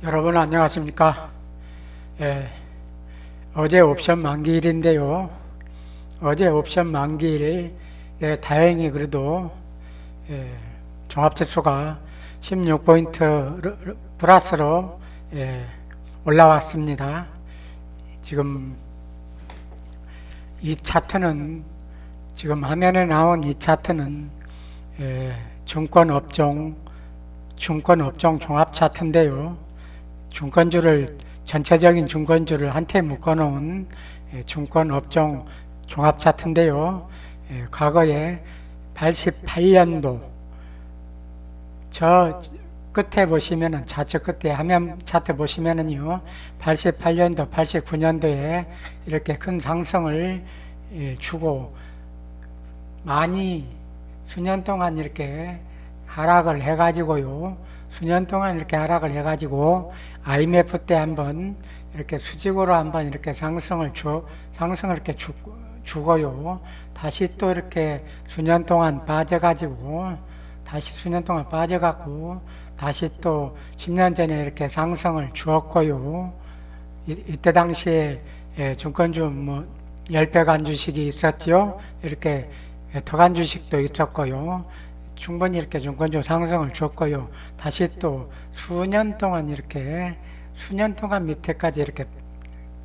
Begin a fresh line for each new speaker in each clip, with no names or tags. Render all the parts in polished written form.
여러분 안녕하십니까? 예, 어제 옵션 만기일인데요. 어제 옵션 만기일, 다행히 그래도 예, 종합지수가 16포인트 플러스로 올라왔습니다. 지금 이 차트는 지금 화면에 나온 이 차트는 증권업종 종합 차트인데요. 전체적인 증권주를 한테 묶어놓은 증권업종 종합 차트인데요. 과거에 88년도 저 끝에 보시면은 좌측 끝에 화면 차트 보시면은요, 88년도, 89년도에 이렇게 큰 상승을 주고 많이 수년 동안 이렇게 하락을 해가지고요. 수년 동안 이렇게 하락을 해가지고 IMF 때 한번 이렇게 수직으로 한번 이렇게 상승을 이렇게 주고요. 다시 또 이렇게 수년 동안 빠져가지고 다시 또 10년 전에 이렇게 상승을 주었고요. 이때 당시에 증권주 뭐 10배 간 주식이 있었죠. 이렇게 더 간 주식도 있었고요. 충분히 이렇게 증권주 상승을 줬고요. 다시 또 수년 동안 밑에까지 이렇게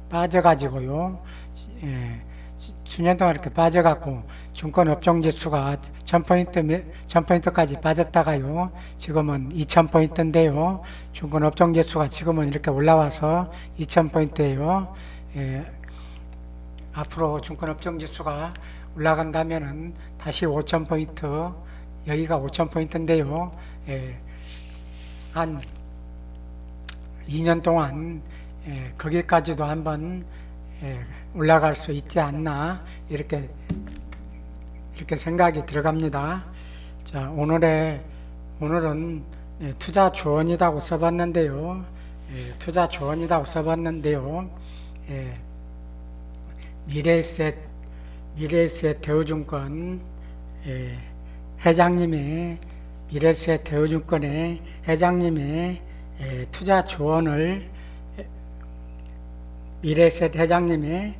빠져가지고요. 수년 동안 이렇게 빠져갖고 증권 업종 지수가 1000포인트까지 빠졌다가요. 지금은 2000포인트인데요. 증권 업종 지수가 지금은 이렇게 올라와서 2000포인트예요. 앞으로 증권 업종 지수가 올라간다면은 다시 5000포인트, 여기가 5000포인트인데요. 한 2년 동안 거기까지도 한번 올라갈 수 있지 않나 이렇게 생각이 들어갑니다. 자, 오늘은 투자 조언이라고 써봤는데요. 미래에셋 대우증권 회장님의 미래에셋 대우증권의 회장님의 투자 조언을 미래에셋 회장님의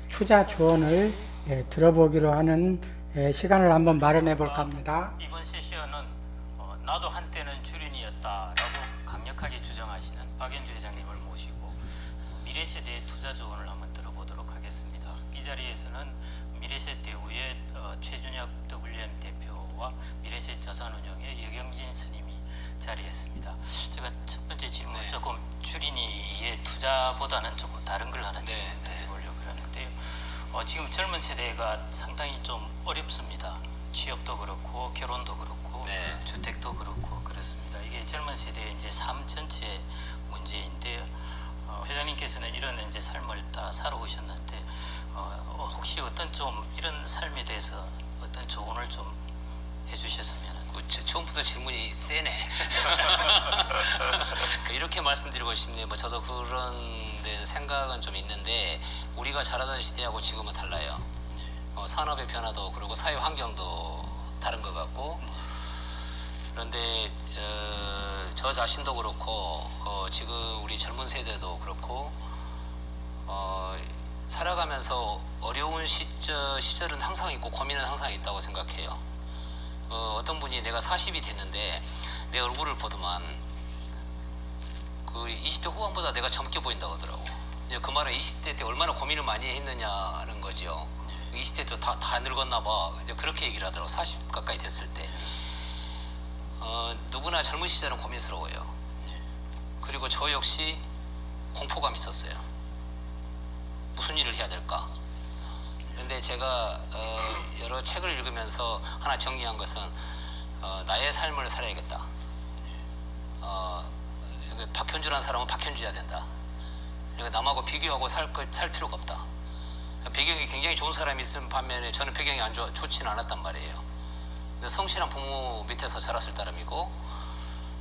투자 조언을 들어보기로 하는 시간을 한번 마련해 볼까 합니다.
이번 세션은 나도 한때는 주린이었다라고 강력하게 주장하시는 박연주 회장님을 모시고 미래세대의 투자 조언을 한번 들어보도록 하겠습니다. 이 자리에서는 미래셋 대우의 최준혁 WM 대표와 미래셋 자산운용의 여경진 스님이 자리했습니다. 제가 첫 번째 질문 조금 주린이의 투자보다는 조금 다른 걸 하나 드려보려고 하는데요. 지금 젊은 세대가 상당히 좀 어렵습니다. 취업도 그렇고 결혼도 그렇고 주택도 그렇고 그렇습니다. 이게 젊은 세대의 이제 삶 전체의 문제인데 회장님께서는 이런 이제 삶을 다 살아오셨는데 혹시 어떤 좀 이런 삶에 대해서 어떤 조언을 좀 해주셨으면.
처음부터 질문이 세네. 이렇게 말씀드리고 싶네요. 뭐 저도 그런 데 생각은 좀 있는데 우리가 자라던 시대하고 지금은 달라요. 산업의 변화도 그리고 사회 환경도 다른 것 같고 그런데 저 자신도 그렇고 지금 우리 젊은 세대도 그렇고 살아가면서 어려운 시절은 항상 있고 고민은 항상 있다고 생각해요. 어떤 분이 내가 40이 됐는데 내 얼굴을 보더만 그 20대 후반보다 내가 젊게 보인다고 하더라고. 그 말은 20대 때 얼마나 고민을 많이 했느냐는 거죠. 20대 때 다 늙었나 봐. 이제 그렇게 얘기를 하더라고. 40 가까이 됐을 때. 누구나 젊은 시절은 고민스러워요. 그리고 저 역시 공포감이 있었어요. 무슨 일을 해야 될까? 근데 제가 여러 책을 읽으면서 하나 정리한 것은 나의 삶을 살아야겠다. 박현주라는 사람은 박현주여야 된다. 그러니까 남하고 비교하고 살 필요가 없다. 배경이 굉장히 좋은 사람이 있는 반면에 저는 배경이 좋지는 않았단 말이에요. 성실한 부모 밑에서 자랐을 따름이고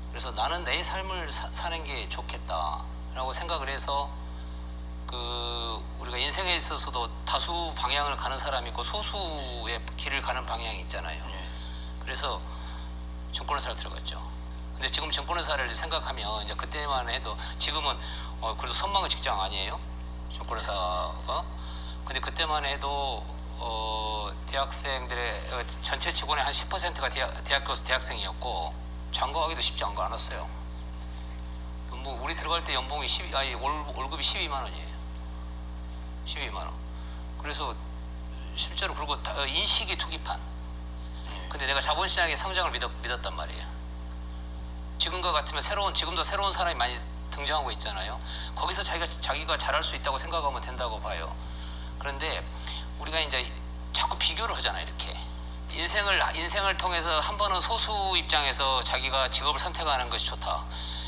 그래서 나는 내 삶을 사는 게 좋겠다라고 생각을 해서 우리가 인생에 있어서도 다수 방향을 가는 사람이 있고 소수의 길을 가는 방향이 있잖아요. 그래서 증권회사를 들어갔죠. 근데 지금 증권회사를 생각하면 이제 그때만 해도 지금은 그래도 선망의 직장 아니에요? 증권회사가. 근데 그때만 해도 대학생들의 전체 직원의 한 10%가 대학교에서 대학생이었고 장거하기도 쉽지 않았어요. 뭐 우리 들어갈 때 연봉이 월급이 12만 원이에요. 12만 원. 그래서 실제로 그리고 인식이 투기판. 근데 내가 자본시장의 성장을 믿었단 말이에요. 지금과 같으면 지금도 새로운 사람이 많이 등장하고 있잖아요. 거기서 자기가 잘할 수 있다고 생각하면 된다고 봐요. 그런데 우리가 이제 자꾸 비교를 하잖아요. 이렇게 인생을 통해서 한 번은 소수 입장에서 자기가 직업을 선택하는 것이 좋다.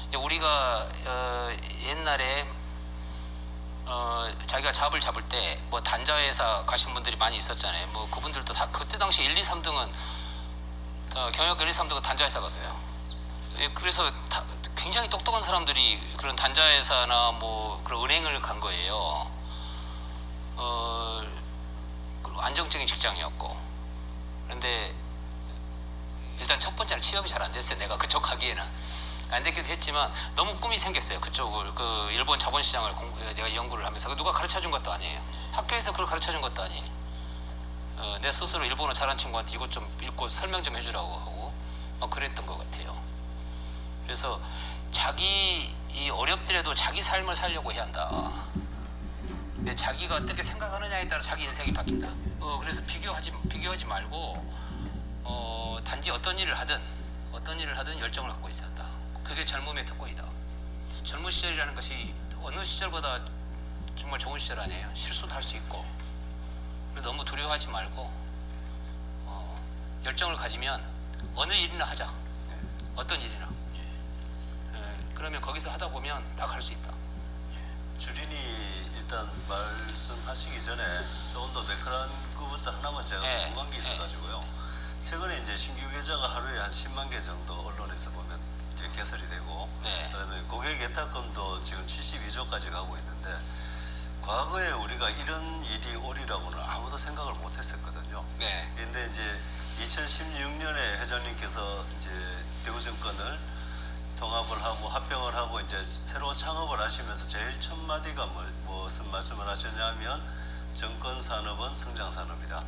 이제 우리가 옛날에 자기가 잡을 잡을 때 뭐 단자회사 가신 분들이 많이 있었잖아요. 뭐 그분들도 다 그때 당시 1, 2, 3등은 경영학 1, 2, 3등은 단자회사 갔어요. 그래서 굉장히 똑똑한 사람들이 그런 단자회사나 뭐 그런 은행을 간 거예요. 그리고 안정적인 직장이었고. 그런데 일단 첫 번째는 취업이 잘 안 됐어요. 내가 그쪽 가기에는 안 됐기도 했지만 너무 꿈이 생겼어요. 그쪽을 일본 자본시장을 내가 연구를 하면서 누가 가르쳐준 것도 아니에요. 학교에서 그걸 가르쳐준 것도 아니에요. 내 스스로 일본어 잘하는 친구한테 이것 좀 읽고 설명 좀 해주라고 하고 그랬던 것 같아요. 그래서 이 어렵더라도 자기 삶을 살려고 해야 한다. 근데 자기가 어떻게 생각하느냐에 따라 자기 인생이 바뀐다. 그래서 비교하지 말고 단지 어떤 일을 하든 열정을 갖고 있어야 한다. 그게 젊음의 특권이다. 젊은 시절이라는 것이 어느 시절보다 정말 좋은 시절 아니에요. 실수도 할 수 있고. 그래서 너무 두려워하지 말고 열정을 가지면 어느 일이나 하자. 어떤 일이나. 그러면 거기서 하다 보면 다 갈 수 있다.
주린이 일단 말씀하시기 전에 조금 더 매크로한 것부터 하나만 제가 궁금한 게 있어가지고요. 최근에 이제 신규 계좌가 하루에 한 10만 개 정도 언론에서 보면 이제 개설이 되고, 그다음에 고객 예탁금도 지금 72조까지 가고 있는데, 과거에 우리가 이런 일이 오리라고는 아무도 생각을 못했었거든요. 그런데 이제 2016년에 회장님께서 이제 대우증권을 통합을 하고 합병을 하고 이제 새로 창업을 하시면서 제일 첫 마디가 무슨 말씀을 하셨냐면 증권산업은 성장산업이다.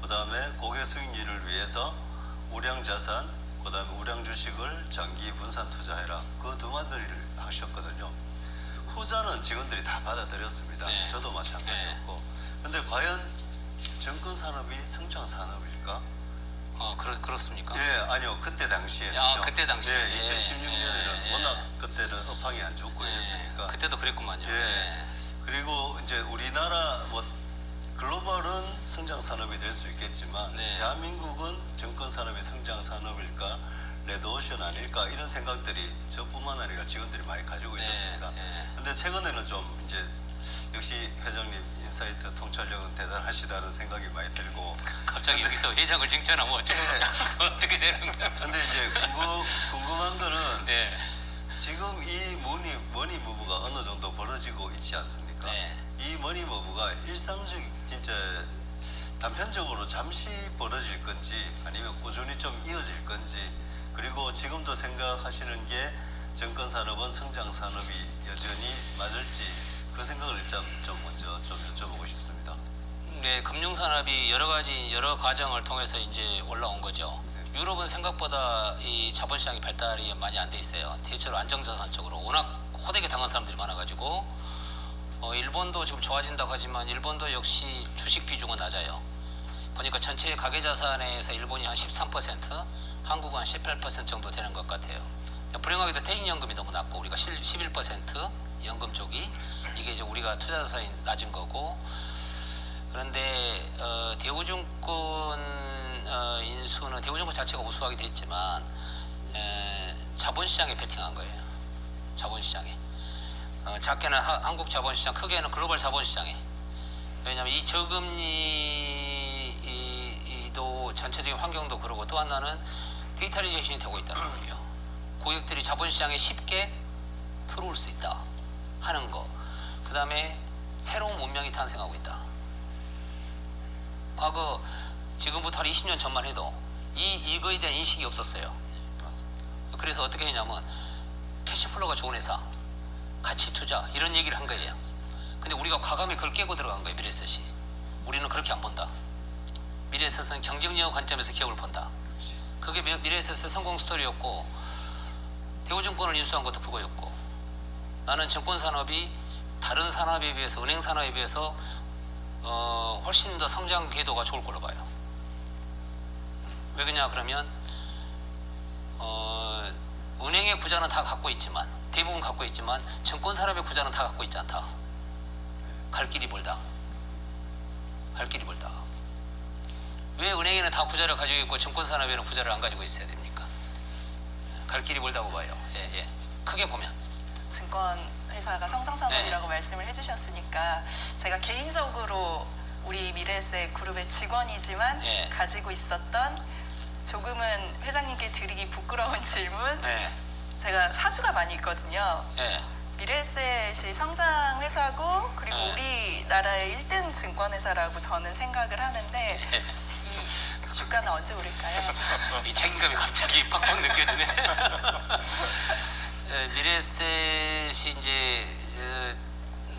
그 다음에 고객 수익률을 위해서 우량자산, 그 다음에 우량주식을 장기 분산 투자해라. 그 두 마디를 하셨거든요. 후자는 직원들이 다 받아들였습니다. 저도 마찬가지였고. 근데 과연 증권산업이 성장산업일까?
그렇습니까?
아니요. 그때 당시에.
그때 당시에.
2016년에는 워낙 그때는 업황이 안 좋고 이랬으니까.
그때도 그랬구만요.
그리고 이제 우리나라 글로벌은 성장산업이 될 수 있겠지만 대한민국은 증권산업이 성장산업일까? 레드오션 아닐까? 이런 생각들이 저뿐만 아니라 직원들이 많이 가지고 있었습니다. 근데 최근에는 좀 이제 역시 회장님 인사이트 통찰력은 대단하시다는 생각이 많이 들고.
갑자기 여기서 회장을 칭찬하면 어떻게 되는 거야?
근데 이제 궁금한 거는 지금 이 머니 무브가 어느 정도 벌어지고 있지 않습니까? 이 머니 무브가 진짜 단편적으로 잠시 벌어질 건지 아니면 꾸준히 좀 이어질 건지, 그리고 지금도 생각하시는 게 증권산업은 성장산업이 여전히 맞을지, 그 생각을 일단 좀 먼저 좀 여쭤보고 싶습니다.
금융산업이 여러 과정을 통해서 이제 올라온 거죠. 유럽은 생각보다 이 자본시장이 발달이 많이 안 돼 있어요. 대체로 안정자산 쪽으로 워낙 호되게 당한 사람들이 많아가지고. 일본도 지금 좋아진다고 하지만 일본도 역시 주식 비중은 낮아요. 보니까 전체 가계자산에서 일본이 한 13%, 한국은 한 18% 정도 되는 것 같아요. 불행하게도 퇴직연금이 너무 낮고 우리가 11% 연금 쪽이, 이게 이제 우리가 투자자산이 낮은 거고. 그런데 대우증권 인수는 대우증권 자체가 우수하게 됐지만 자본시장에 베팅한 거예요. 자본시장에. 작게는 한국 자본시장, 크게는 글로벌 자본시장에. 왜냐하면 이 저금리도 전체적인 환경도 그러고, 또 하나는 디지털리제이션이 되고 있다는 거예요. 고객들이 자본시장에 쉽게 들어올 수 있다 하는 거. 그 다음에 새로운 문명이 탄생하고 있다. 지금부터 한 20년 전만 해도 이거에 대한 인식이 없었어요. 그래서 어떻게 했냐면 캐시플로우가 좋은 회사, 가치 투자 이런 얘기를 한 거예요. 근데 우리가 과감히 그걸 깨고 들어간 거예요. 미래에셋이. 우리는 그렇게 안 본다. 미래에셋은 경쟁력 관점에서 기업을 본다. 그게 미래에셋의 성공 스토리였고, 대우증권을 인수한 것도 그거였고, 나는 증권산업이 다른 산업에 비해서, 은행 산업에 비해서 훨씬 더 성장 궤도가 좋을 걸로 봐요. 왜 그러냐 그러면 은행의 부자는 다 갖고 있지만, 대부분 갖고 있지만 증권산업의 부자는 다 갖고 있지 않다. 갈 길이 멀다. 갈 길이 멀다. 왜 은행에는 다 부자를 가지고 있고 증권산업에는 부자를 안 가지고 있어야 됩니까? 갈 길이 멀다고 봐요. 예, 예. 크게 보면.
증권 회사가 성장산업이라고
네.
말씀을 해주셨으니까 제가 개인적으로 우리 미래에셋 그룹의 직원이지만
네.
가지고 있었던 조금은 회장님께 드리기 부끄러운 질문.
예,
제가 사주가 많이 있거든요.
예.
미래에셋이 성장 회사고 그리고
네.
우리나라의 1등 증권 회사라고 저는 생각을 하는데 이 주가는 언제 오를까요?
이 책임감이 갑자기 팍팍 느껴지네. 미래에셋이 이제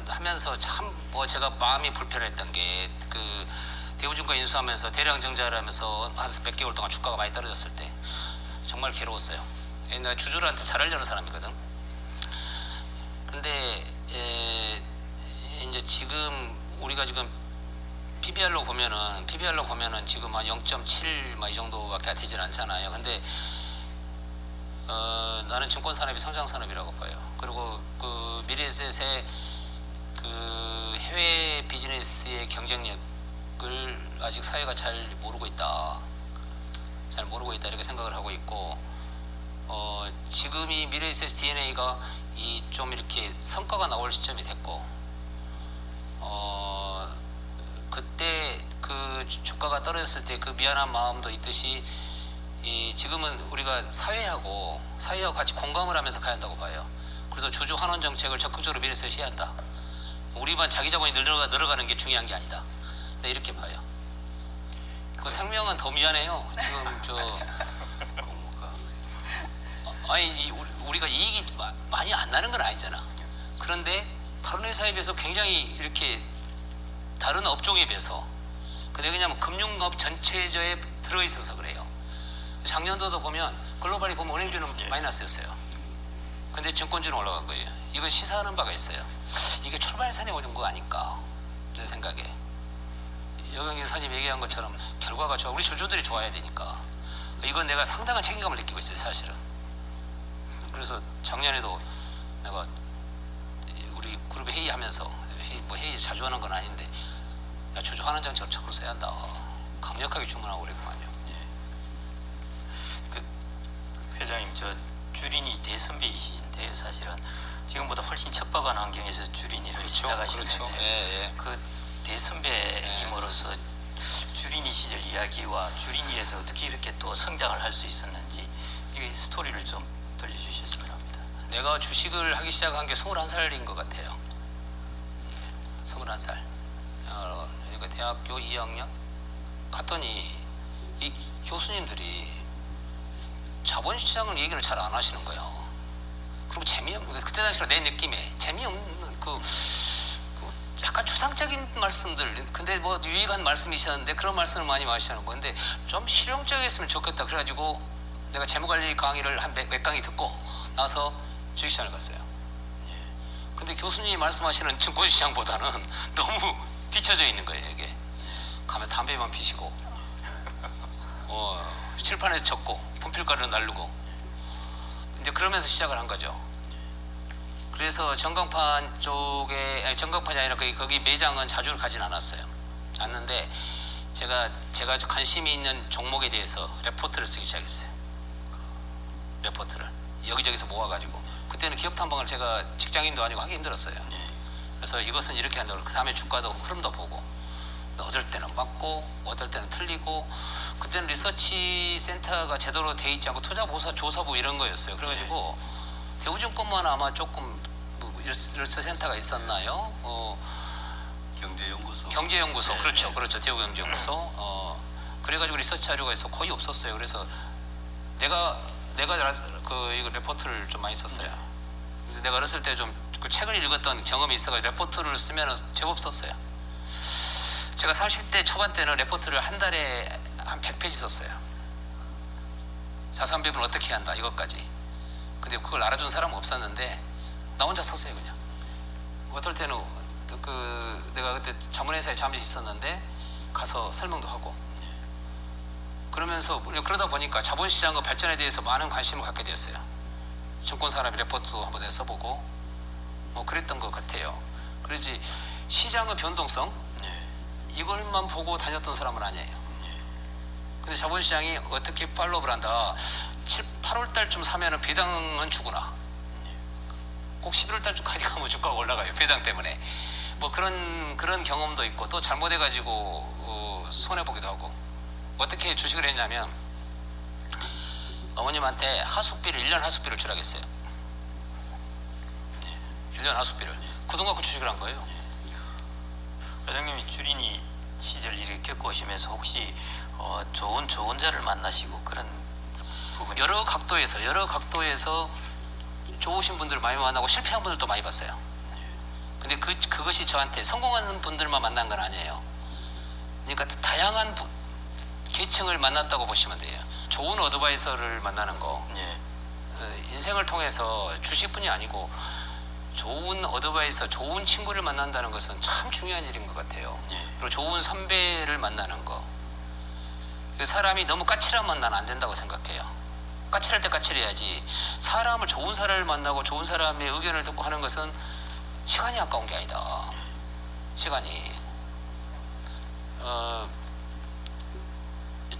하면서 참 뭐 제가 마음이 불편했던 게 그 대우증권 인수하면서 대량 증자를 하면서 한 몇 개월 동안 주가가 많이 떨어졌을 때 정말 괴로웠어요. 내가 주주들한테 잘하려는 사람이거든. 근데 이제 지금 우리가 지금 PBR로 보면은 지금 한 0.7 이 정도밖에 되질 않잖아요. 근데 나는 증권 산업이 성장 산업이라고 봐요. 그리고 그 미래에셋의 그 해외 비즈니스의 경쟁력을 아직 사회가 잘 모르고 있다. 잘 모르고 있다 이렇게 생각을 하고 있고, 지금 이 미래에셋 DNA가 이 좀 이렇게 성과가 나올 시점이 됐고, 그때 그 주가가 떨어졌을 때 그 미안한 마음도 있듯이 지금은 우리가 사회하고 같이 공감을 하면서 가야 한다고 봐요. 그래서 주주 환원 정책을 적극적으로 미래에셋이 해야 한다. 우리만 자기 자본이 늘어가는 게 중요한 게 아니다. 네, 이렇게 봐요. 그 생명은 더 미안해요. 지금 아니 우리가 이익이 많이 안 나는 건 아니잖아. 그런데 다른 회사에 비해서 굉장히 이렇게 다른 업종에 비해서, 근데 왜냐면 금융업 전체에 들어 있어서 그래요. 작년도도 보면 글로벌이 보면 은행주는 마이너스였어요. 근데 증권주는 올라간 거예요. 이건 시사하는 바가 있어요. 이게 출발선에 오는 거 아닐까 내 생각에. 여경진 선생님 얘기한 것처럼 결과가 좋아. 우리 주주들이 좋아야 되니까. 이건 내가 상당한 책임감을 느끼고 있어요, 사실은. 그래서 작년에도 내가 우리 그룹 회의하면서 회의 자주 하는 건 아닌데, 야, 주주 환원 정책을 적극 써야 한다. 강력하게 주문하고 그랬구만요.
그 회장님, 저 주린이 대선배이신데요. 사실은 지금보다 훨씬 척박한 환경에서 주린이를 시작하시는데,
그렇죠. 예, 예.
그 대선배님으로서 주린이 시절 이야기와 주린이에서 어떻게 이렇게 또 성장을 할 수 있었는지 이 스토리를 좀 들려주셨으면 합니다.
내가 주식을 하기 시작한 게 21살인 것 같아요. 21살. 그러니까 대학교 2학년 갔더니 이 교수님들이 자본시장을 얘기를 잘 안 하시는 거예요. 그리고 그때 당시로 내 느낌에 재미없는 그 약간 추상적인 말씀들, 근데 뭐 유익한 말씀이셨는데 그런 말씀을 많이 하시는 거. 근데 좀 실용적이었으면 좋겠다. 그래가지고 내가 재무관리 강의를 한 몇 강의 듣고 나서 주식시장을 갔어요. 근데 교수님이 말씀하시는 증권시장보다는 너무 뒤쳐져 있는 거예요. 이게 가면 담배만 피시고 칠판에서 적고 분필가루를 날르고 이제 그러면서 시작을 한 거죠. 그래서 전광판 쪽에, 아니, 전광판이 아니라 거기 매장은 자주 가진 않았는데 제가 관심이 있는 종목에 대해서 레포트를 쓰기 시작했어요. 레포트를 여기저기서 모아가지고, 그때는 기업 탐방을 제가 직장인도 아니고 하기 힘들었어요. 그래서 이것은 이렇게 한다고, 그 다음에 주가도 흐름도 보고, 어떨 때는 맞고 어떨 때는 틀리고, 그때는 리서치 센터가 제대로 돼 있지 않고 투자조사부 이런 거였어요. 그래가지고 대우증권만 아마 조금 리서치 센터가 있었나요? 경제연구소.
네.
그렇죠. 대우경제연구소. 그래가지고 리서치 하려고 해서 거의 없었어요. 그래서 내가 내가 이거 레포트를 좀 많이 썼어요. 근데 내가 어렸을 때 좀 그 책을 읽었던 경험이 있어가지고 레포트를 쓰면 제법 썼어요. 제가 40대 초반 때는 레포트를 한 달에 한 100페이지 썼어요. 자산 배분을 어떻게 한다 이것까지. 근데 그걸 알아준 사람은 없었는데 나 혼자 썼어요 그냥. 어떨 때는 내가 그때 자문회사에 잠시 있었는데 가서 설명도 하고. 그러면서 그러다 보니까 자본시장의 발전에 대해서 많은 관심을 갖게 되었어요. 증권 사람이 레포트도 한번 내가 써보고 뭐 그랬던 것 같아요. 그러지 시장의 변동성 이걸만 보고 다녔던 사람은 아니에요. 근데 자본시장이 어떻게 팔로우를 한다. 8월 달쯤 사면은 배당은 주구나. 꼭 11월 달쯤까지 가면 주가가 올라가요. 배당 때문에. 뭐 그런 경험도 있고 또 잘못해가지고 손해보기도 하고. 어떻게 주식을 했냐면 어머님한테 하숙비를 1년 하숙비를 주라고 했어요. 1년 하숙비를. 그 돈 갖고 주식을 한 거예요.
회장님이 주린이 시절 일을 겪어오시면서 혹시 좋은 조언자를 만나시고 그런 부분이
여러 각도에서 좋으신 분들을 많이 만나고 실패한 분들도 많이 봤어요. 근데 그것이 저한테 성공하는 분들만 만난 건 아니에요. 그러니까 다양한 계층을 만났다고 보시면 돼요. 좋은 어드바이서를 만나는 거. 인생을 통해서 주식뿐이 아니고 좋은 어드바이서, 좋은 친구를 만난다는 것은 참 중요한 일인 것 같아요. 그리고 좋은 선배를 만나는 거. 사람이 너무 까칠하면 난 안 된다고 생각해요. 까칠할 때 까칠해야지. 좋은 사람을 만나고 좋은 사람의 의견을 듣고 하는 것은 시간이 아까운 게 아니다. 시간이.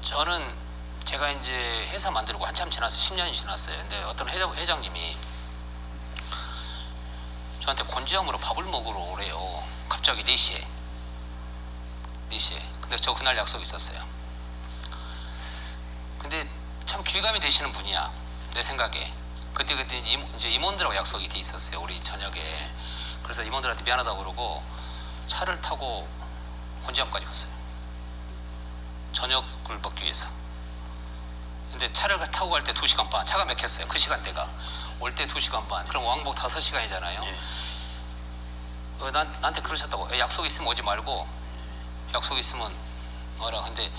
저는 제가 이제 회사 만들고 한참 지났어요. 10년이 지났어요. 근데 어떤 회장님이 저한테 곤지암으로 밥을 먹으러 오래요. 갑자기 4시에. 근데 저 그날 약속이 있었어요. 근데 참 귀감이 되시는 분이야. 내 생각에. 그때 이제 임원들하고 약속이 돼 있었어요. 우리 저녁에. 그래서 임원들한테 미안하다고 그러고 차를 타고 곤지암까지 갔어요. 저녁을 먹기 위해서. 근데 차를 타고 갈 때 2시간 반. 차가 막혔어요. 그 시간대가. 올 때 2시간 반. 그럼 왕복 5시간이잖아요. 나한테 그러셨다고. 약속 있으면 오지 말고 약속 있으면 와라. 근데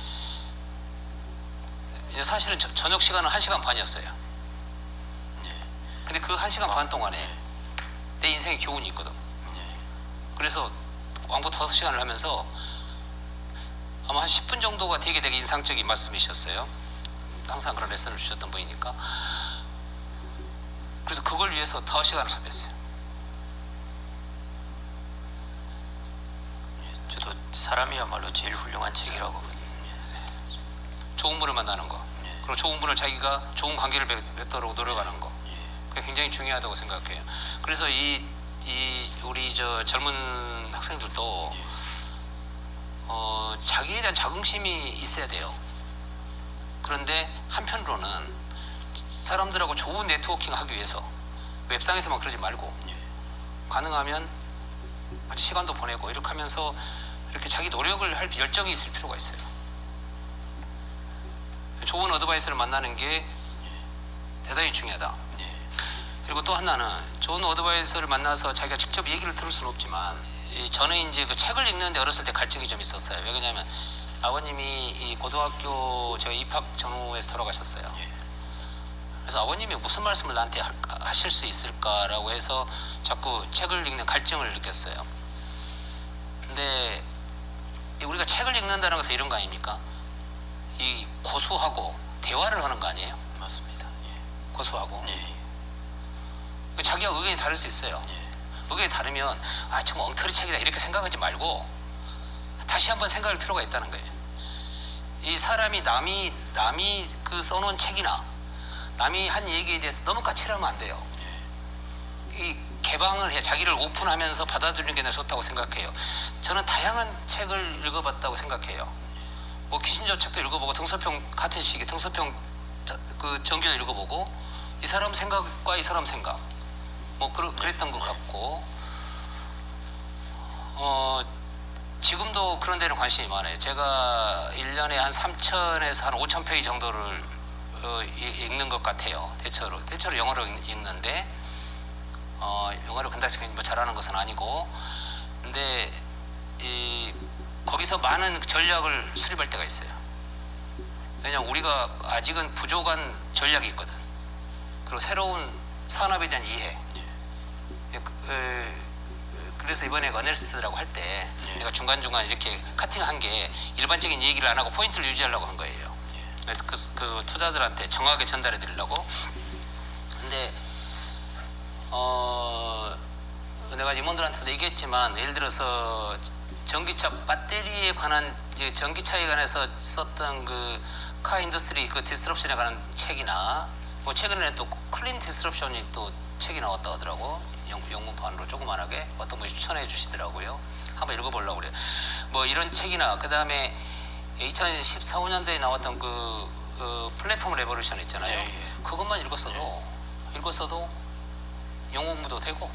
사실은 저녁 시간은 1시간 반이었어요. 근데 그 1시간 반 동안에 내 인생에 교훈이 있거든. 그래서 왕복 5시간을 하면서 아마 한 10분 정도가 되게 인상적인 말씀이셨어요. 항상 그런 레슨을 주셨던 분이니까. 그래서 그걸 위해서 5시간을 소비했어요.
저도 사람이야말로 제일 훌륭한 책이라고 보거든요.
좋은 분을 만나는 거. 그리고 좋은 분을 자기가 좋은 관계를 맺도록 노력하는 거. 그게 굉장히 중요하다고 생각해요. 그래서 우리 젊은 학생들도 자기에 대한 자긍심이 있어야 돼요. 그런데 한편으로는 사람들하고 좋은 네트워킹 하기 위해서 웹상에서만 그러지 말고 가능하면 같이 시간도 보내고 이렇게 하면서 이렇게 자기 노력을 할 열정이 있을 필요가 있어요. 좋은 어드바이스를 만나는 게 대단히 중요하다. 그리고 또 하나는 좋은 어드바이스를 만나서 자기가 직접 얘기를 들을 수는 없지만 저는 이제 그 책을 읽는데 어렸을 때 갈증이 좀 있었어요. 왜냐하면 아버님이 이 고등학교 제가 입학 전후에서 돌아가셨어요. 그래서 아버님이 무슨 말씀을 나한테 하실 수 있을까라고 해서 자꾸 책을 읽는 갈증을 느꼈어요. 근데 우리가 책을 읽는다는 것은 이런 거 아닙니까? 이 고수하고 대화를 하는 거 아니에요?
맞습니다.
고수하고. 자기가 의견이 다를 수 있어요. 의견이 다르면 정말 엉터리 책이다 이렇게 생각하지 말고 다시 한번 생각할 필요가 있다는 거예요. 이 사람이 남이 그 써놓은 책이나 남이 한 얘기에 대해서 너무 까칠하면 안 돼요. 이 개방을 해 자기를 오픈하면서 받아들이는 게 좋다고 생각해요. 저는 다양한 책을 읽어봤다고 생각해요. 뭐 키신저 책도 읽어보고 등소평 같은 시기에 등소평 그 정규를 읽어보고 이 사람 생각과 이 사람 생각 뭐 그랬던 것 같고 지금도 그런 데는 관심이 많아요. 제가 1년에 한 3,000에서 한 5,000 페이지 정도를 읽는 것 같아요. 대체로 영어로 읽는데 영어를 근다시 뭐 잘하는 것은 아니고, 근데 거기서 많은 전략을 수립할 때가 있어요. 왜냐면 우리가 아직은 부족한 전략이 있거든. 그리고 새로운 산업에 대한 이해. 그래서 이번에 어널리스트라고 할 때 내가 중간중간 이렇게 카팅한 게 일반적인 얘기를 안 하고 포인트를 유지하려고 한 거예요. 그 투자들한테 정확하게 전달해 드리려고. 근데 내가 임원들한테도 얘기했지만, 예를 들어서 전기차 배터리에 관한, 이제 전기차에 관해서 썼던 그 카 인더스트리 그 디스럽션에 관한 책이나, 뭐 최근에 또 클린 디스럽션이 또 책이 나왔다 하더라고. 영문판으로 조그만하게 어떤 분이 추천해 주시더라고요. 한번 읽어보려고 그래요. 뭐 이런 책이나, 그 다음에 2014, 15년도에 나왔던 그 플랫폼 레버루션 있잖아요. 그것만 읽었어도 영어 공부도 되고,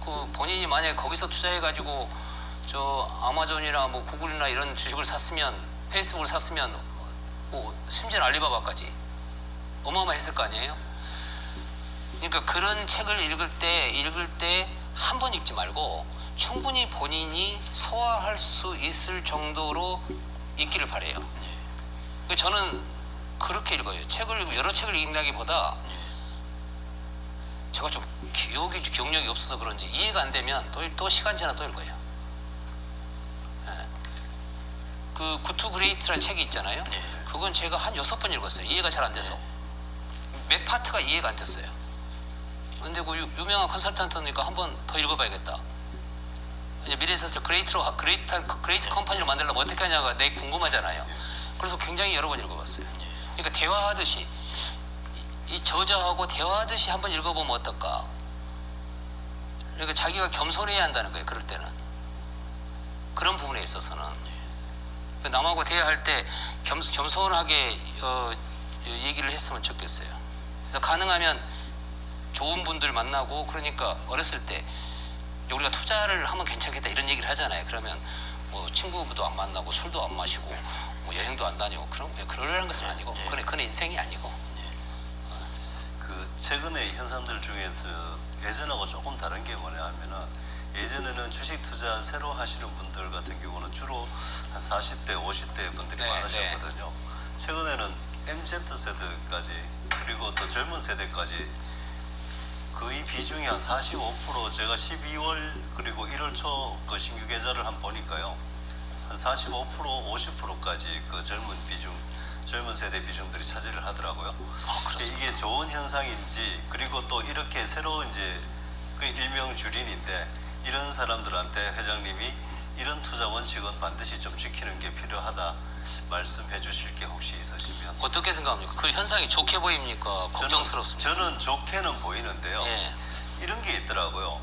그 본인이 만약에 거기서 투자해가지고 저 아마존이나 뭐 구글이나 이런 주식을 샀으면, 페이스북을 샀으면, 심지어 알리바바까지 어마어마했을 거 아니에요. 그러니까 그런 책을 읽을 때 한 번 읽지 말고 충분히 본인이 소화할 수 있을 정도로 읽기를 바래요. 저는 그렇게 읽어요. 여러 책을 읽는다기보다 제가 좀 기억력이 없어서 그런지 이해가 안 되면 또 시간 지나 또 읽어요. 그 굿투 그레이트라는 책이 있잖아요. 그건 제가 한 6번 읽었어요. 이해가 잘 안 돼서. 몇 파트가 이해가 안 됐어요. 근데 그 유명한 컨설턴트니까 한 번 더 읽어봐야겠다. 이제 미래에서 그레이트 컴퍼니를 만들려면 어떻게 하냐가 되게 궁금하잖아요. 그래서 굉장히 여러 번 읽어봤어요. 그러니까 대화하듯이, 이 저자하고 대화하듯이 한번 읽어보면 어떨까. 그러니까 자기가 겸손해야 한다는 거예요. 그럴 때는. 그런 부분에 있어서는. 남하고 대화할 때 겸손하게 얘기를 했으면 좋겠어요. 그래서 가능하면 좋은 분들 만나고, 그러니까 어렸을 때 우리가 투자를 하면 괜찮겠다 이런 얘기를 하잖아요. 그러면 뭐 친구도 안 만나고 술도 안 마시고 뭐 여행도 안 다니고 그러려는 것은 아니고, 그건 인생이 아니고.
그 최근의 현상들 중에서 예전하고 조금 다른 게 뭐냐 하면은, 예전에는 주식 투자 새로 하시는 분들 같은 경우는 주로 한 40대, 50대 분들이 많으셨거든요. 최근에는 MZ 세대까지, 그리고 또 젊은 세대까지 거의 비중이 한 45%, 제가 12월 그리고 1월 초 그 신규 계좌를 한번 보니까요, 한 45%, 50%까지 그 젊은 세대 비중들이 차지를 하더라고요. 이게 좋은 현상인지, 그리고 또 이렇게 새로 이제 그 일명 주린인데, 이런 사람들한테 회장님이 이런 투자 원칙은 반드시 좀 지키는 게 필요하다 말씀해 주실 게 혹시 있으시면.
어떻게 생각합니까? 그 현상이 좋게 보입니까? 걱정스럽습니다.
저는 좋게는 보이는데요.
예.
이런 게 있더라고요.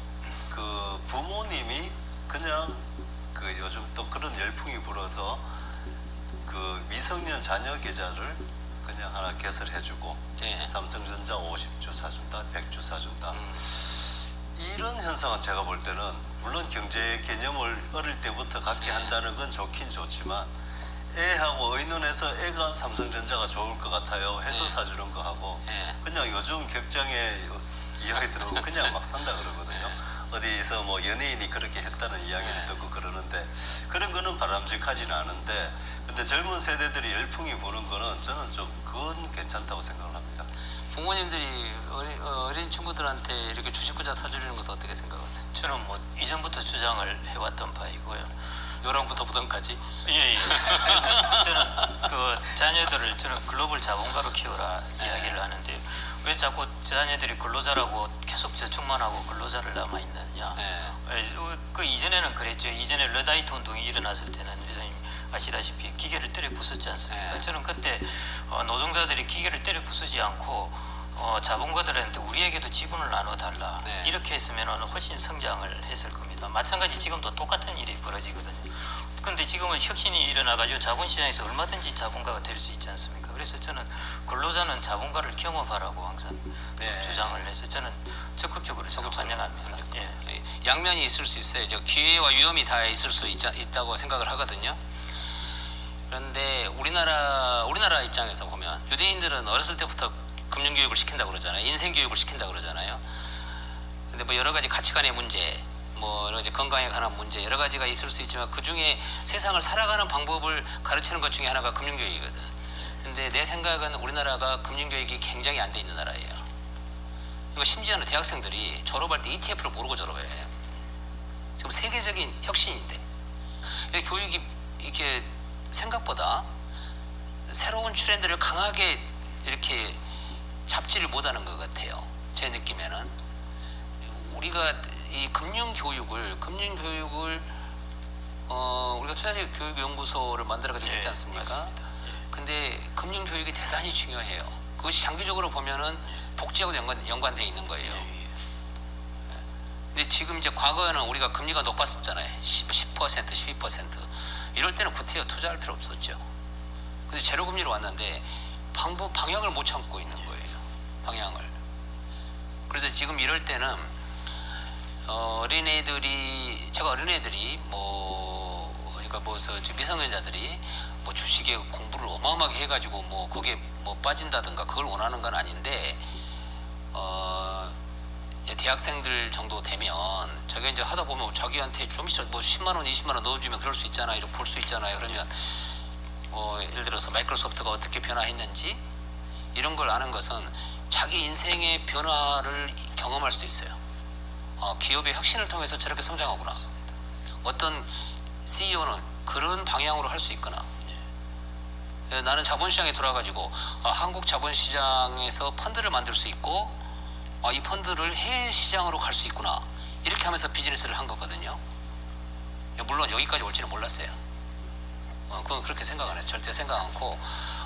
그 부모님이 그냥 그 요즘 또 그런 열풍이 불어서 그 미성년 자녀 계좌를 그냥 하나 개설해주고,
예.
삼성전자 50주 사준다, 100주 사준다. 이런 현상은 제가 볼 때는, 물론 경제 개념을 어릴 때부터 갖게 한다는 건 좋긴 좋지만, 애하고 의논해서 애가 삼성전자가 좋을 것 같아요 해서 사주는 거 하고, 그냥 요즘 격장에 이야기 들어보면 그냥 막 산다 그러거든요. 어디서 뭐 연예인이 그렇게 했다는 이야기를 듣고 그러는데, 그런 거는 바람직하지는 않은데, 근데 젊은 세대들이 열풍이 부는 거는 저는 좀 그건 괜찮다고 생각을 합니다.
부모님들이 어린 친구들한테 이렇게 주식 투자 사주려는 것은 어떻게 생각하세요?
저는 뭐 이전부터 주장을 해왔던 바이고요.
요랑부터 부담까지?
예. 저는 그 자녀들을 글로벌 자본가로 키워라 이야기를 하는데, 왜 자꾸 자녀들이 근로자라고 계속 저축만 하고 근로자를 남아 있느냐. 그 이전에는 그랬죠. 이전에 러다이트 운동이 일어났을 때는 회장님 아시다시피 기계를 때려 부수지 않습니까? 저는 그때 노동자들이 기계를 때려 부수지 않고 자본가들한테 우리에게도 지분을 나눠달라, 이렇게 했으면 훨씬 성장을 했을 겁니다. 마찬가지 지금도 똑같은 일이 벌어지거든요. 그런데 지금은 혁신이 일어나가지고 자본시장에서 얼마든지 자본가가 될 수 있지 않습니까? 그래서 저는 근로자는 자본가를 경험하라고 항상 주장을 해서 저는 적극적으로 환영합니다. 예.
양면이 있을 수 있어요. 기회와 위험이 다 있을 수 있다고 생각을 하거든요. 그런데 우리나라 입장에서 보면 유대인들은 어렸을 때부터 금융교육을 시킨다고 그러잖아요. 인생교육을 시킨다고 그러잖아요. 근데 뭐 여러 가지 가치관의 문제, 뭐 여러 가지 건강에 관한 문제, 여러 가지가 있을 수 있지만 그 중에 세상을 살아가는 방법을 가르치는 것 중에 하나가 금융교육이거든. 근데 내 생각은 우리나라가 금융교육이 굉장히 안 돼 있는 나라예요. 그러니까 심지어는 대학생들이 졸업할 때 ETF를 모르고 졸업해. 지금 세계적인 혁신인데. 교육이 이렇게 생각보다 새로운 트렌드를 강하게 이렇게 잡지를 못하는 것 같아요. 제 느낌에는 우리가 이 금융교육을 우리가 투자교육연구소를 만들어가지고 했지 않습니까?
맞습니다.
근데 금융교육이 대단히 중요해요. 그것이 장기적으로 보면은 복지하고 연관돼 있는 거예요. 근데 지금 이제 과거에는 우리가 금리가 높았었잖아요. 10%, 12%. 이럴 때는 구태여 투자할 필요 없었죠. 근데 제로금리로 왔는데 방향을 못 참고 있는 거예요. 방향을. 그래서 지금 이럴 때는 제가 어린애들이 그러니까 미성년자들이 뭐 주식에 공부를 어마어마하게 해가지고 뭐 거기에 뭐 빠진다든가 그걸 원하는 건 아닌데 대학생들 정도 되면 자기가 이제 하다 보면 자기한테 좀 뭐 10만 원, 20만 원 넣어주면 그럴 수 있잖아요. 이렇게 볼 수 있잖아요. 그러면 예를 들어서 마이크로소프트가 어떻게 변화했는지 이런 걸 아는 것은 자기 인생의 변화를 경험할 수도 있어요. 기업의 혁신을 통해서 저렇게 성장하구나. 어떤 CEO는 그런 방향으로 할 수 있구나. 나는 자본시장에 돌아가지고 한국 자본시장에서 펀드를 만들 수 있고 이 펀드를 해외 시장으로 갈 수 있구나. 이렇게 하면서 비즈니스를 한 거거든요. 물론 여기까지 올지는 몰랐어요. 그건 그렇게 생각 안 해요. 절대 생각 않고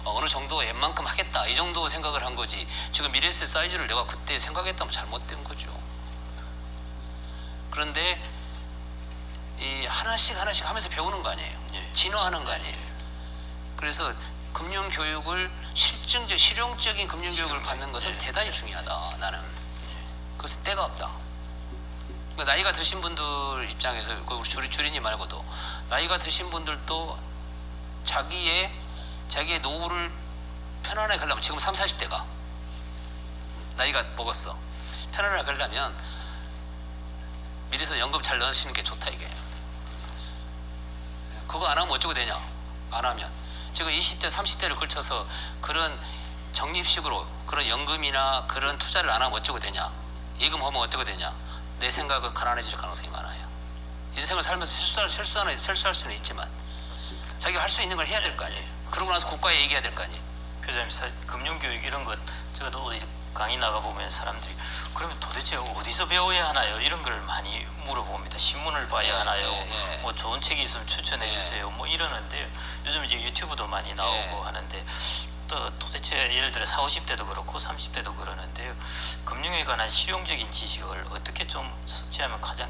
어느 정도 웬만큼 하겠다 이 정도 생각을 한 거지. 지금 미래에셋 사이즈를 내가 그때 생각했다면 잘못된 거죠. 그런데 이 하나씩 하면서 배우는 거 아니에요. 진화하는 거 아니에요. 그래서 금융교육을 실용적인 금융교육을 받는 것은 대단히 중요하다. 나는 그것은 때가 없다. 그러니까 나이가 드신 분들 입장에서 우리 주린이 말고도 나이가 드신 분들도 자기의 노후를 편안하게 가려면 지금 30, 40대가 나이가 먹었어. 편안하게 가려면 미래에서 연금 잘 넣으시는 게 좋다 이게. 그거 안 하면 어쩌고 되냐. 안 하면 지금 20대 30대를 걸쳐서 그런 적립식으로 그런 연금이나 그런 투자를 안 하면 어쩌고 되냐. 예금하면 어쩌고 되냐. 내 생각은 가난해질 가능성이 많아요. 인생을 살면서 실수할 수는 있지만 자기가 할 수 있는 걸 해야 될 거 아니에요. 그러고 나서 국가에 얘기해야 될 거 아니에요.
교장님, 금융교육 이런 것 제가 또 어디 강의 나가보면 사람들이 그러면 도대체 어디서 배워야 하나요? 이런 걸 많이 물어봅니다. 신문을 봐야 하나요? 뭐 좋은 책이 있으면 추천해 주세요. 뭐 이러는데 요즘 이제 유튜브도 많이 나오고 하는데 또 도대체 예를 들어 40, 50대도 그렇고 30대도 그러는데요. 금융에 관한 실용적인 지식을 어떻게 좀 섭취하면 가장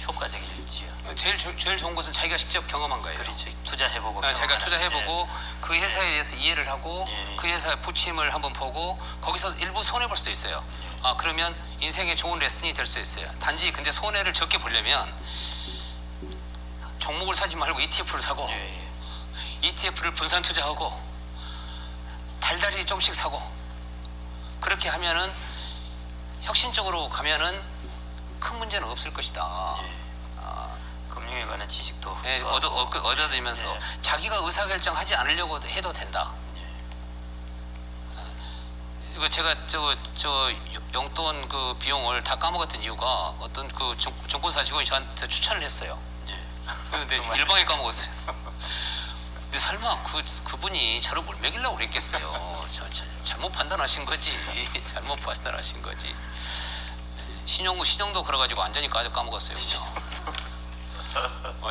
효과적일지요?
제일 좋은 것은 자기가 직접 경험한 거예요.
그렇죠. 투자해보고
자기가 투자해보고 그 회사에 대해서 이해를 하고
예.
그 회사의 부침을 한번 보고 거기서 일부 손해볼 수도 있어요. 그러면 인생에 좋은 레슨이 될 수 있어요. 단지 근데 손해를 적게 보려면 종목을 사지 말고 ETF를 사고 ETF를 분산 투자하고 달달이 조금씩 사고 그렇게 하면은 혁신적으로 가면은 큰 문제는 없을 것이다.
금융에 관한 지식도
얻어들면서 자기가 의사결정하지 않으려고 해도 된다. 이거 제가 저 용돈 그 비용을 다 까먹었던 이유가 어떤 그 증권사 직원이 저한테 추천을 했어요. 근데 일방에 까먹었어요. 근데 설마 그분이 저를 뭘 먹이려고 그랬겠어요. 잘못 판단하신 거지. 잘못 판단하신 거지. 신용도 걸어가지고 완전히 까먹었어요.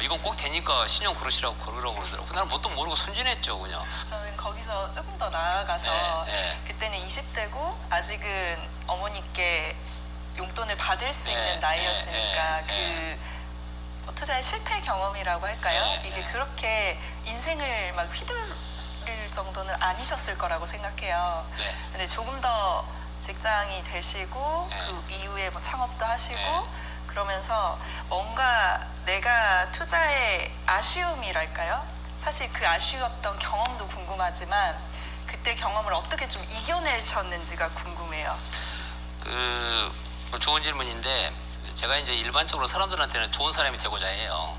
이건 꼭 되니까 신용 그러시라고 그러더라고. 나는 뭣도 모르고 순진했죠, 그냥.
저는 거기서 조금 더 나아가서 그때는 20대고 아직은 어머니께 용돈을 받을 수 있는 나이였으니까 그 투자의 실패 경험이라고 할까요? 이게 그렇게 인생을 막 휘둘릴 정도는 아니셨을 거라고 생각해요. 근데 조금 더 직장이 되시고 그 이후에 뭐 창업도 하시고 그러면서 뭔가 내가 투자의 아쉬움이랄까요? 사실 그 아쉬웠던 경험도 궁금하지만 그때 경험을 어떻게 좀 이겨내셨는지가 궁금해요.
좋은 질문인데 제가 이제 일반적으로 사람들한테는 좋은 사람이 되고자 해요.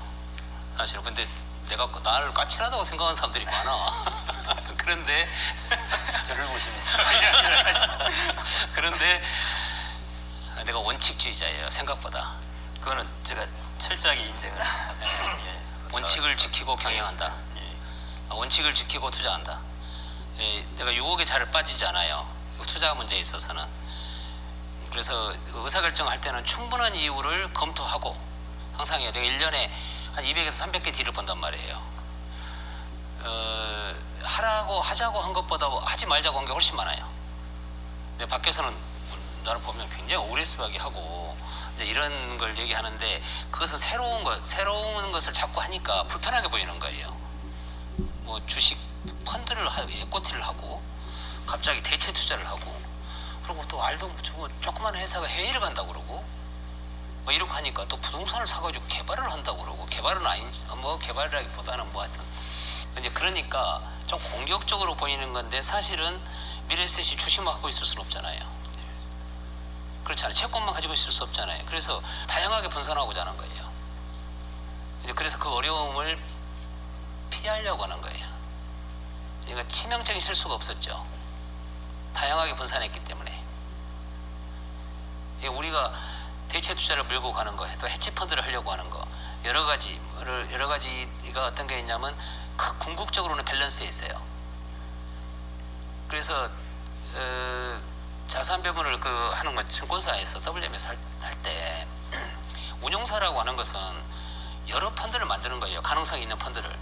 사실은. 근데 내가 나를 까칠하다고 생각하는 사람들이 많아. 그런데
저를 보시면서
그런데 내가 원칙주의자예요. 생각보다.
그거는 제가 철저하게 인정을 합니다. 예.
원칙을 지키고 경영한다.
예.
원칙을 지키고 투자한다. 내가 유혹에 잘 빠지지 않아요. 투자 문제에 있어서는. 그래서 의사결정할 때는 충분한 이유를 검토하고 항상 해요. 내가 1년에 한 200에서 300개 딜을 본단 말이에요. 하자고 한 것보다 하지 말자고 한 게 훨씬 많아요. 근데 밖에서는 나를 보면 굉장히 오래스하게 하고 이제 이런 걸 얘기하는데 그것은 새로운 것을 자꾸 하니까 불편하게 보이는 거예요. 뭐 주식 펀드를 에코티를 하고 갑자기 대체 투자를 하고 그리고 또 알도 조그만 회사가 해외를 간다고 그러고 뭐 이렇게 하니까 또 부동산을 사가지고 개발을 한다고 그러고 개발은 뭐 개발이라기보다는 뭐 하여튼 이제 그러니까 좀 공격적으로 보이는 건데 사실은 미래에셋이 주식만 갖고 있을 수는 없잖아요. 그렇잖아요. 채권만 가지고 있을 수 없잖아요. 그래서 다양하게 분산하고자 하는 거예요. 이제 그래서 그 어려움을 피하려고 하는 거예요. 그러니까 치명적인 실수가 없었죠. 다양하게 분산했기 때문에. 우리가 대체 투자를 밀고 가는 거, 또 해치 펀드를 하려고 하는 거, 여러 가지가 어떤 게 있냐면 궁극적으로는 밸런스에 있어요. 그래서 자산 배분을 하는 건 증권사에서 WM에서 할 때 운용사라고 하는 것은 여러 펀드를 만드는 거예요. 가능성이 있는 펀드를.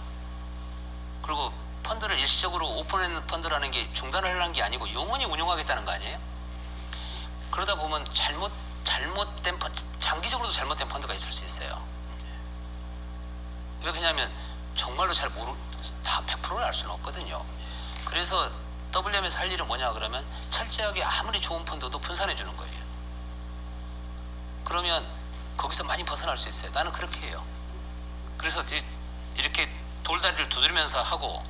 그리고 펀드를 일시적으로 오픈핸드 펀드라는 게 중단을 하는 게 아니고 영원히 운용하겠다는 거 아니에요? 그러다 보면 잘못된 장기적으로도 잘못된 펀드가 있을 수 있어요. 왜 그러냐면 정말로 다 100%를 알 수는 없거든요. 그래서 WM에서 할 일은 뭐냐 그러면 철저하게 아무리 좋은 펀드도 분산해 주는 거예요. 그러면 거기서 많이 벗어날 수 있어요. 나는 그렇게 해요. 그래서 이렇게 돌다리를 두드리면서 하고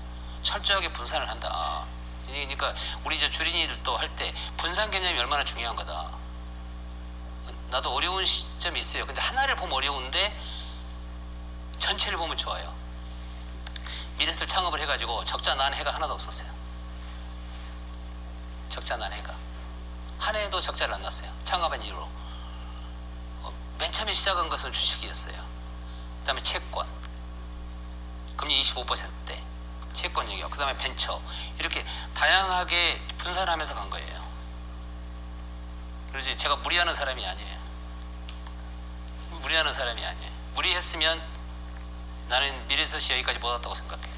철저하게 분산을 한다. 그러니까 우리 이제 주린이들도 할 때 분산 개념이 얼마나 중요한 거다. 나도 어려운 시점이 있어요. 근데 하나를 보면 어려운데 전체를 보면 좋아요. 미래에셋 창업을 해가지고 적자 난 해가 하나도 없었어요. 적자 난 해가 한 해도 적자를 안 났어요. 창업한 이후로. 맨 처음에 시작한 것은 주식이었어요. 그 다음에 채권 금리 25%대 채권 영역, 그 다음에 벤처 이렇게 다양하게 분산하면서 간 거예요. 그래서 제가 무리하는 사람이 아니에요. 무리했으면 나는 미래에셋이 여기까지 못 왔다고 생각해요.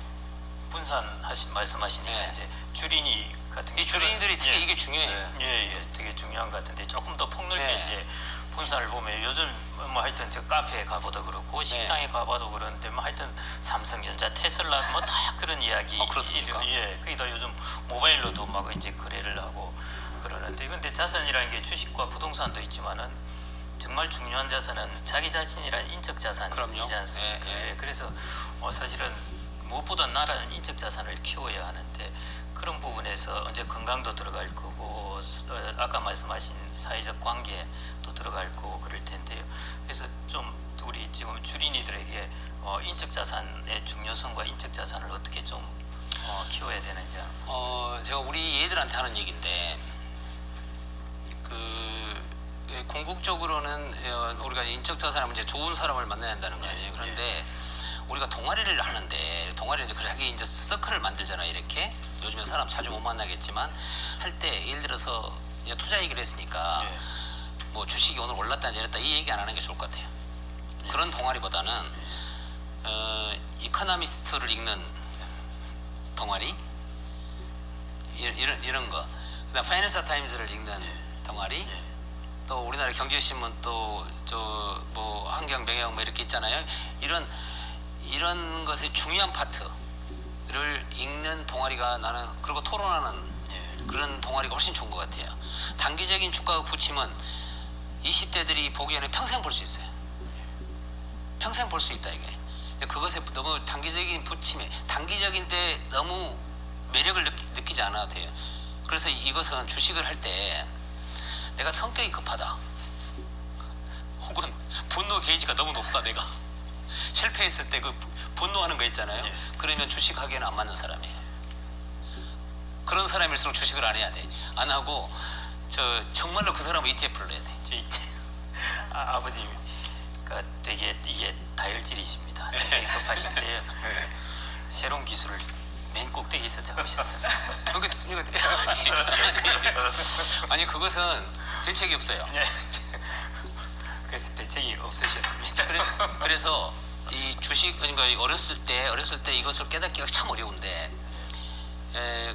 말씀하시니까
예.
이제 주린이 같은
이 주린이들이 특히
예.
이게 중요해요.
예, 되게 중요한 것 같은데 조금 더 폭넓게
네.
이제 분산을 보면 요즘 뭐 하여튼 저 카페에 가봐도 그렇고 식당에 가봐도 그러는데 뭐 하여튼 삼성전자, 테슬라 뭐 다 그런 이야기.
그렇습니까?
예, 거기다 요즘 모바일로도 막 이제 거래를 하고 그러는데 근데 자산이라는 게 주식과 부동산도 있지만은 정말 중요한 자산은 자기 자신이란 인적 자산이지
그럼요.
않습니까?
예, 예.
예, 그래서 사실은 무엇보다 나라는 인적 자산을 키워야 하는데 그런 부분에서 언제 건강도 들어갈 거고 아까 말씀하신 사회적 관계도 들어갈 거고 그럴 텐데요. 그래서 좀 우리 지금 주린이들에게 인적 자산의 중요성과 인적 자산을 어떻게 좀 키워야 되는지.
제가 우리 애들한테 하는 얘기인데 궁극적으로는 우리가 인적 자산의 문제 좋은 사람을 만나야 한다는 거 아니에요. 그런데 우리가 동아리를 하는데 동아리는 이제 자기 이제 서클을 만들잖아요. 이렇게 요즘에 사람 자주 못 만나겠지만 할 때 예를 들어서 이제 투자 얘기를 했으니까
예.
뭐 주식이 오늘 올랐다 내렸다 이 얘기 안 하는 게 좋을 것 같아요. 그런 동아리보다는 이코노미스트를 읽는 동아리 이런 거, 그다음 파이낸셜 타임즈를 읽는 동아리, 또 우리나라 경제신문 또 저 뭐 한경 명예학 뭐 이렇게 있잖아요. 이런 것의 중요한 파트를 읽는 동아리가 나는 그리고 토론하는 그런 동아리가 훨씬 좋은 것 같아요. 단기적인 주가 부침은 20대들이 보기에는 평생 볼 수 있어요. 평생 볼 수 있다 이게. 그것에 너무 단기적인 부침에 단기적인데 너무 매력을 느끼지 않아도 돼요. 그래서 이것은 주식을 할 때 내가 성격이 급하다 혹은 분노 게이지가 너무 높다, 내가 실패했을 때 그 분노하는 거 있잖아요. 그러면 주식하기에는 안 맞는 사람이에요. 그런 사람일수록 주식을 안 해야 돼. 안 하고 정말로 그 사람은 ETF를 해야 돼.
아버님, 되게 이게 다혈질이십니다. 성격이 급하신데 새로운 기술을 맨 꼭대기에서 잡으셨어요.
아니 그것은 대책이 없어요.
그래서 대책이 없으셨습니다.
그래서 이 주식, 그러니까 어렸을 때 이것을 깨닫기가 참 어려운데,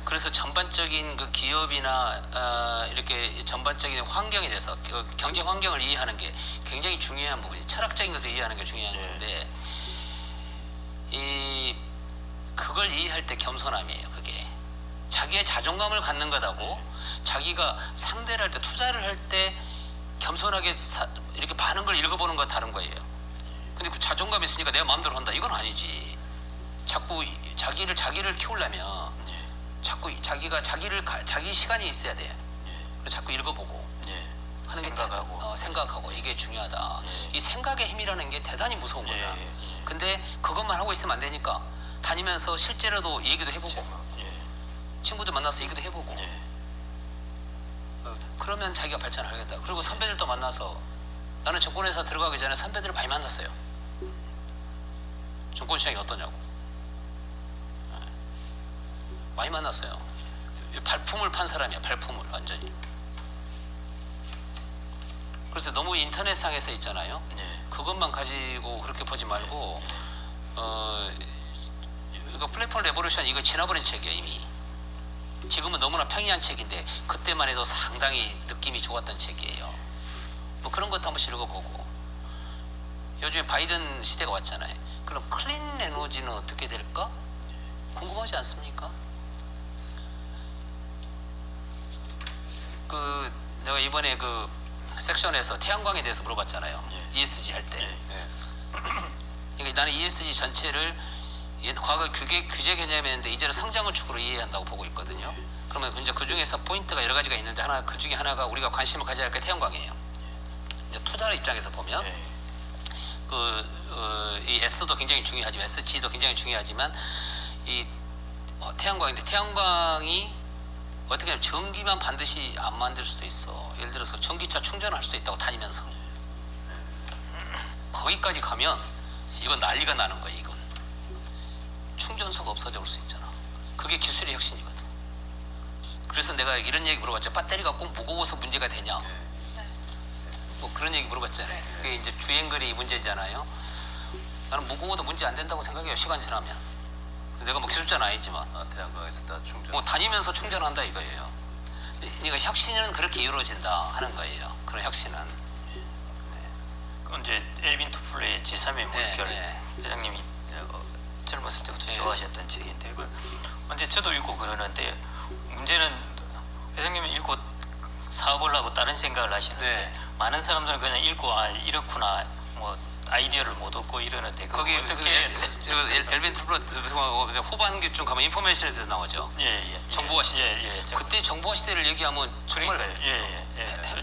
그래서 전반적인 그 기업이나 이렇게 전반적인 환경에 대해서 경제 환경을 이해하는 게 굉장히 중요한 부분이, 철학적인 것을 이해하는 게 중요한 건데, 그걸 이해할 때 겸손함이에요. 그게 자기의 자존감을 갖는 것하고 자기가 상대를 할 때, 투자를 할 때 겸손하게 이렇게 많은 걸 읽어보는 건 다른 거예요. 근데 그 자존감이 있으니까 내가 마음대로 한다, 이건 아니지. 자꾸 자기를 키우려면 자꾸 자기 시간이 있어야 돼. 자꾸 읽어보고 하는 게 생각하고 이게 중요하다. 이 생각의 힘이라는 게 대단히 무서운 거야. 근데 그것만 하고 있으면 안 되니까 다니면서 실제로도 얘기도 해보고 친구들 만나서 얘기도 해보고 그러면 자기가 발전하겠다. 그리고 선배들도 만나서, 나는 증권회사 들어가기 전에 선배들을 많이 만났어요. 증권시장이 어떠냐고 많이 만났어요. 발품을 판 사람이야. 발품을 완전히. 그래서 너무 인터넷상에서 있잖아요. 그것만 가지고 그렇게 보지 말고 이거 플랫폼 레보루션, 이거 지나버린 책이에요. 이미 지금은 너무나 평이한 책인데 그때만 해도 상당히 느낌이 좋았던 책이에요. 뭐 그런 것도 한번 읽어보고. 요즘에 바이든 시대가 왔잖아요. 그럼 클린 에너지는 어떻게 될까? 궁금하지 않습니까? 내가 이번에 그 섹션에서 태양광에 대해서 물어봤잖아요. ESG 할 때. 그러니까 나는 ESG 전체를 과거 규제 개념이었는데 이제는 성장을 축으로 이해한다고 보고 있거든요. 그러면 이제 그 중에서 포인트가 여러 가지가 있는데 그 중에 하나가 우리가 관심을 가져야 할 게 태양광이에요. 이제 투자 입장에서 보면 이 S도 굉장히 중요하지만 SG도 굉장히 중요하지만 이 태양광인데, 태양광이 어떻게 하면 전기만 반드시 안 만들 수도 있어. 예를 들어서 전기차 충전할 수도 있다고 다니면서. 거기까지 가면 이건 난리가 나는 거예요. 이건 충전소가 없어져 볼 수 있잖아. 그게 기술의 혁신이거든. 그래서 내가 이런 얘기 물어봤죠. 배터리가 꼭 무거워서 문제가 되냐, 뭐 그런 얘기 물어봤잖아요. 그게 이제 주행거리 문제잖아요. 나는 무거워도 문제 안 된다고 생각해요. 시간 지나면. 내가 뭐 기술자는 아니지만
태양광에서 다 충전.
뭐 다니면서 충전한다 이거예요. 그러니까 혁신은 그렇게 이루어진다 하는 거예요. 그런 혁신은.
그건 이제 엘빈 투플레의 제3의 물결, 회장님이 젊었을 때부터 좋아하셨던 책인데, 언제 저도 읽고 그러는데, 문제는 회장님은 읽고 사업을 하고 다른 생각을 하시는데 많은 사람들은 그냥 읽고 이렇구나, 뭐 아이디어를 못 얻고 이러는데,
거기
어떻게
엘빈 투플러 후반기쯤 가면 인포메이션에서 나오죠. 정보화 시대. 그때 정보화 시대를 얘기하면 정말